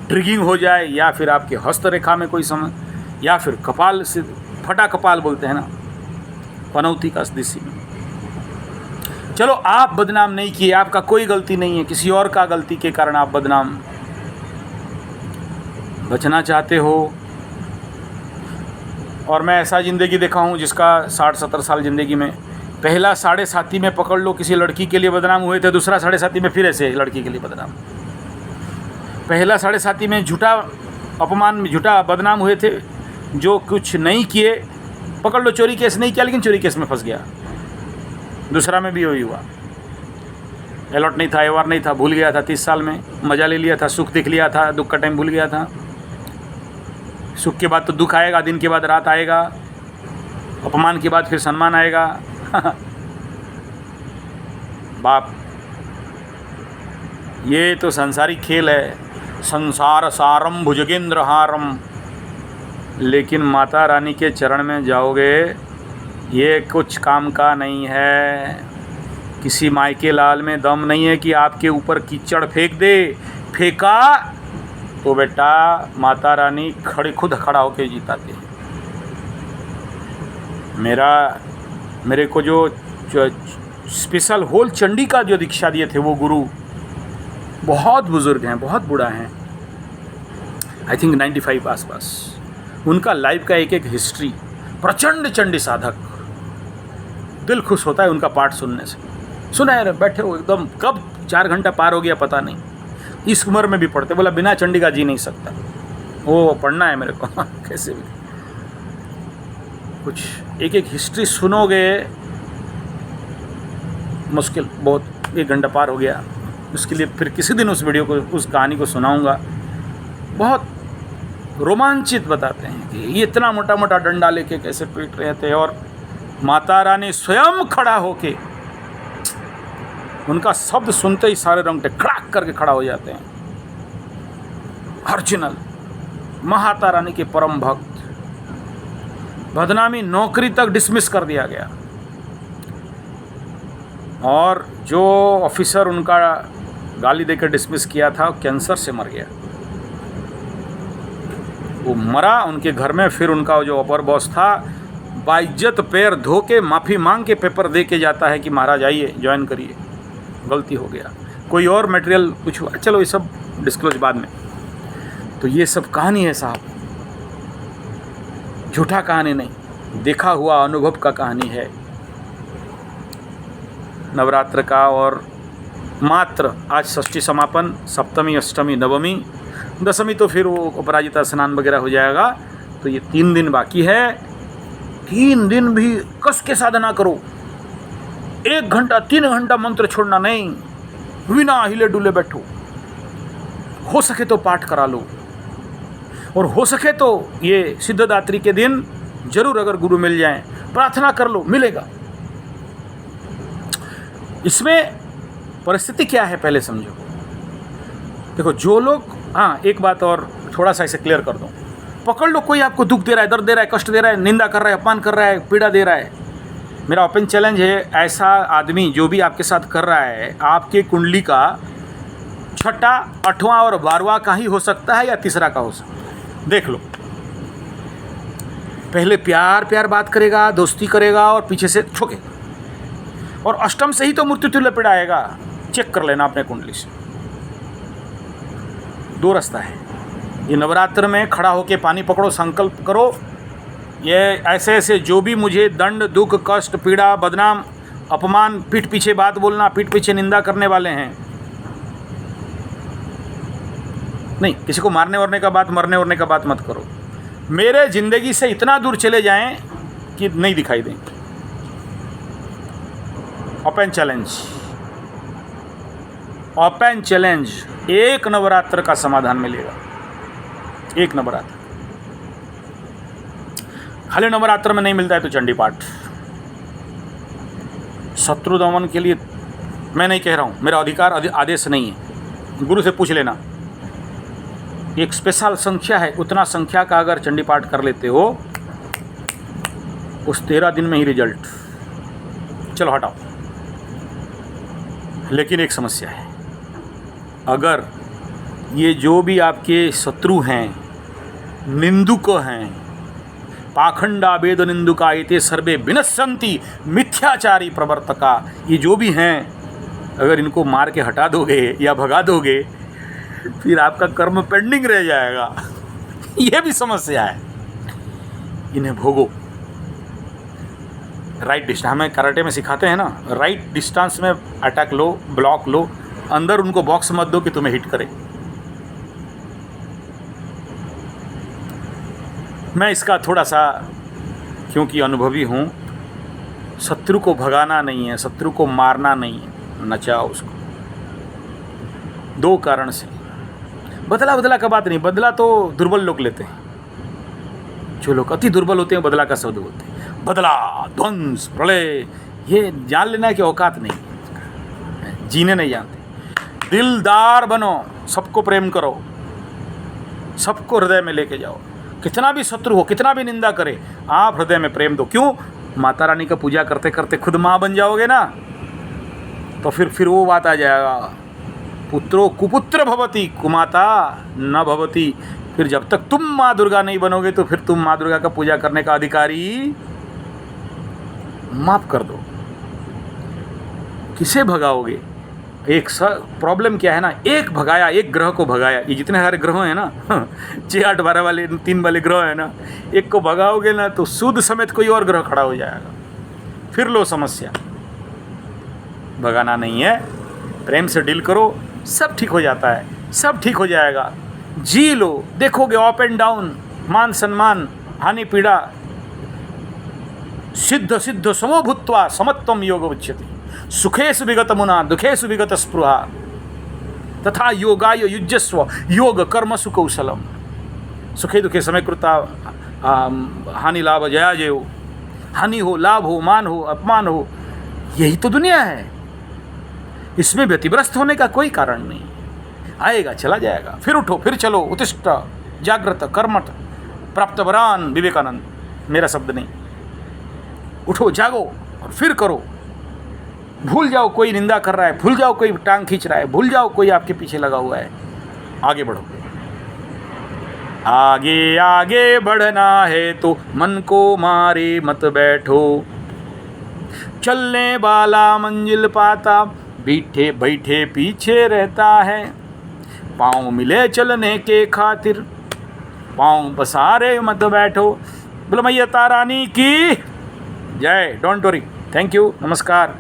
ट्रिगिंग हो जाए, या फिर आपके हस्तरेखा में कोई या फिर कपाल से फटा कपाल बोलते हैं ना, पनौती का दिशा में। चलो, आप बदनाम नहीं किए, आपका कोई गलती नहीं है, किसी और का गलती के कारण आप बदनाम बचना चाहते हो। और मैं ऐसा ज़िंदगी देखा हूँ जिसका 60-70 साल ज़िंदगी में, पहला 7.5 में पकड़ लो किसी लड़की के लिए बदनाम हुए थे, दूसरा 7.5 में फिर ऐसे लड़की के लिए बदनाम। पहला 7.5 में झूठा अपमान में झूठा बदनाम हुए थे, जो कुछ नहीं किए, पकड़ लो चोरी केस नहीं किया लेकिन चोरी केस में फंस गया। दूसरा में भी वही हुआ, अलॉट नहीं था, एवार नहीं था, भूल गया था, 30 साल में मज़ा ले लिया था, सुख देख लिया था, दुख का टाइम भूल गया था। सुख के बाद तो दुख आएगा, दिन के बाद रात आएगा, अपमान के बाद फिर सम्मान आएगा। बाप, ये तो संसारिक खेल है, संसार सारम भुजगेंद्र हारम। लेकिन माता रानी के चरण में जाओगे, ये कुछ काम का नहीं है। किसी मायके लाल में दम नहीं है कि आपके ऊपर कीचड़ फेंक दे। फेंका तो बेटा माता रानी खुद खड़ा होके जिताते हैं। मेरे को जो स्पेशल होल चंडी का जो दीक्षा दिए थे वो गुरु बहुत बुज़ुर्ग हैं, बहुत बूढ़ा हैं, आई थिंक 95 आसपास। उनका लाइफ का एक हिस्ट्री, प्रचंड चंडी साधक, दिल खुश होता है उनका पाठ सुनने से। सुना है, बैठे हो एकदम, कब 4 घंटा पार हो गया पता नहीं। इस उम्र में भी पढ़ते, बोला बिना चंडी का जी नहीं सकता, वो पढ़ना है मेरे को। कैसे भी कुछ एक हिस्ट्री सुनोगे, मुश्किल बहुत, 1 घंटा पार हो गया। उसके लिए फिर किसी दिन उस वीडियो को, उस कहानी को सुनाऊंगा। बहुत रोमांचित बताते हैं कि ये इतना मोटा मोटा डंडा लेके कैसे पीट रहे थे, और माता रानी स्वयं खड़ा होके उनका शब्द सुनते ही सारे रोंगटे खड़ाक करके खड़ा हो जाते हैं। अर्जुनल महाता रानी के परम भक्त, बदनामी नौकरी तक डिसमिस कर दिया गया, और जो ऑफिसर उनका गाली देकर डिसमिस किया था कैंसर से मर गया। वो मरा उनके घर में, फिर उनका जो अपर बॉस था बाइज्जत पैर धो के माफ़ी मांग के पेपर दे के जाता है कि महाराज आइए ज्वाइन करिए, गलती हो गया, कोई और मटेरियल कुछ हुआ, चलो ये सब डिस्क्लोज बाद में। तो ये सब कहानी है साहब, झूठा कहानी नहीं, देखा हुआ अनुभव का कहानी है नवरात्र का। और मात्र आज षष्ठी समापन, सप्तमी, अष्टमी, नवमी, दशमी तो फिर वो अपराजिता स्नान वगैरह हो जाएगा। तो ये 3 दिन बाकी है। 3 दिन भी कस के साधना करो, 1 घंटा 3 घंटा मंत्र छोड़ना नहीं, बिना हिले डुले बैठो, हो सके तो पाठ करा लो, और हो सके तो ये सिद्धदात्री के दिन जरूर अगर गुरु मिल जाएं प्रार्थना कर लो, मिलेगा। इसमें परिस्थिति क्या है पहले समझो। देखो जो लोग, हाँ एक बात और थोड़ा सा इसे क्लियर कर दूं, पकड़ लो कोई आपको दुख दे रहा है, दर्द दे रहा है, कष्ट दे रहा है, निंदा कर रहा है, अपमान कर रहा है, पीड़ा दे रहा है, मेरा ओपन चैलेंज है, ऐसा आदमी जो भी आपके साथ कर रहा है आपके कुंडली का 6ठा, 8वां और 12वां का ही हो सकता है या तीसरा का हो सकता है। देख लो, पहले प्यार प्यार बात करेगा, दोस्ती करेगा और पीछे से ठोके, और अष्टम से ही तो मृत्यु तुल्य पीड़ा आएगा। चेक कर लेना अपने कुंडली से। 2 रास्ता है। ये नवरात्र में खड़ा होके पानी पकड़ो, संकल्प करो, ये ऐसे ऐसे जो भी मुझे दंड, दुख, कष्ट, पीड़ा, बदनाम, अपमान, पीठ पीछे बात बोलना, पीठ पीछे निंदा करने वाले हैं, नहीं किसी को मारने वरने का बात, मरने वरने का बात मत करो, मेरे जिंदगी से इतना दूर चले जाएं कि नहीं दिखाई दें। Open challenge, open challenge, 1 Navratra का समाधान मिलेगा, 1 नवरात्र। खाली नवरात्र में नहीं मिलता है तो चंडी पाठ। शत्रु दमन के लिए मैं नहीं कह रहा हूँ, मेरा अधिकार आदेश नहीं है, गुरु से पूछ लेना। एक स्पेशल संख्या है, उतना संख्या का अगर चंडी पाठ कर लेते हो उस 13 दिन में ही रिजल्ट। चलो हटाओ। लेकिन एक समस्या है, अगर ये जो भी आपके शत्रु हैं, निंदुक हैं, पाखंडा वेद निंदुका एते सर्वे विनश्यन्ति मिथ्याचारी प्रवर्तका, ये जो भी हैं, अगर इनको मार के हटा दोगे या भगा दोगे फिर आपका कर्म पेंडिंग रह जाएगा। ये भी समस्या है, इन्हें भोगो। राइट डिस्टेंस, हमें कराटे में सिखाते हैं ना, राइट डिस्टेंस में अटैक लो, ब्लॉक लो, अंदर उनको बॉक्स मत दो कि तुम्हें हिट करे। मैं इसका थोड़ा सा, क्योंकि अनुभवी हूँ, शत्रु को भगाना नहीं है, शत्रु को मारना नहीं है, नचाओ उसको। 2 कारण से। बदला का बात नहीं, बदला तो दुर्बल लोग लेते हैं, जो लोग अति दुर्बल होते हैं बदला का शब्द बोलते हैं। बदला, ध्वंस, प्रलय, ये जान लेना कि औकात नहीं, जीने नहीं जानते। दिलदार बनो, सबको प्रेम करो, सबको हृदय में लेके जाओ। कितना भी शत्रु हो, कितना भी निंदा करे, आप हृदय में प्रेम दो। क्यों? माता रानी का पूजा करते करते खुद माँ बन जाओगे ना, तो फिर वो बात आ जाएगा, पुत्रो कुपुत्र भवति कुमाता न भवति। फिर जब तक तुम माँ दुर्गा नहीं बनोगे तो फिर तुम माँ दुर्गा का पूजा करने का अधिकारी माफ कर दो। किसे भगाओगे? एक प्रॉब्लम क्या है ना, एक भगाया, एक ग्रह को भगाया, ये जितने सारे ग्रह हैं ना 6, 8, 12 वाले 3 वाले ग्रह हैं ना, एक को भगाओगे ना तो सूद समेत कोई और ग्रह खड़ा हो जाएगा, फिर लो समस्या। भगाना नहीं है, प्रेम से डील करो, सब ठीक हो जाता है, सब ठीक हो जाएगा। जी लो, देखोगे अप एंड डाउन, मान सम्मान, हानि पीड़ा, सिद्ध सिद्ध समो भूत्वा समत्वम योग उच्यते, सुखेषु विगत मुना दुखेषु विगत स्पृहा तथा योगाय युज्यस्व योग कर्मसु कौशलम। सुखे दुखे समय कृता हानि लाभ जया जयो, हानि हो, लाभ हो, मान हो, अपमान हो, यही तो दुनिया है। इसमें व्यतिग्रस्त होने का कोई कारण नहीं, आएगा चला जाएगा। फिर उठो, फिर चलो, उत्तिष्ठ जागृत कर्मठ प्राप्त वरान, विवेकानंद, मेरा शब्द नहीं। उठो, जागो और फिर करो। भूल जाओ कोई निंदा कर रहा है, भूल जाओ कोई टांग खींच रहा है, भूल जाओ कोई आपके पीछे लगा हुआ है। आगे बढ़ो। आगे आगे बढ़ना है तो मन को मारे मत बैठो, चलने वाला मंजिल पाता, बैठे बैठे पीछे रहता है। पाँव मिले चलने के खातिर, पाँव पसारे मत बैठो। बोलो मैया तारानी की जय। Don't worry. थैंक यू, नमस्कार।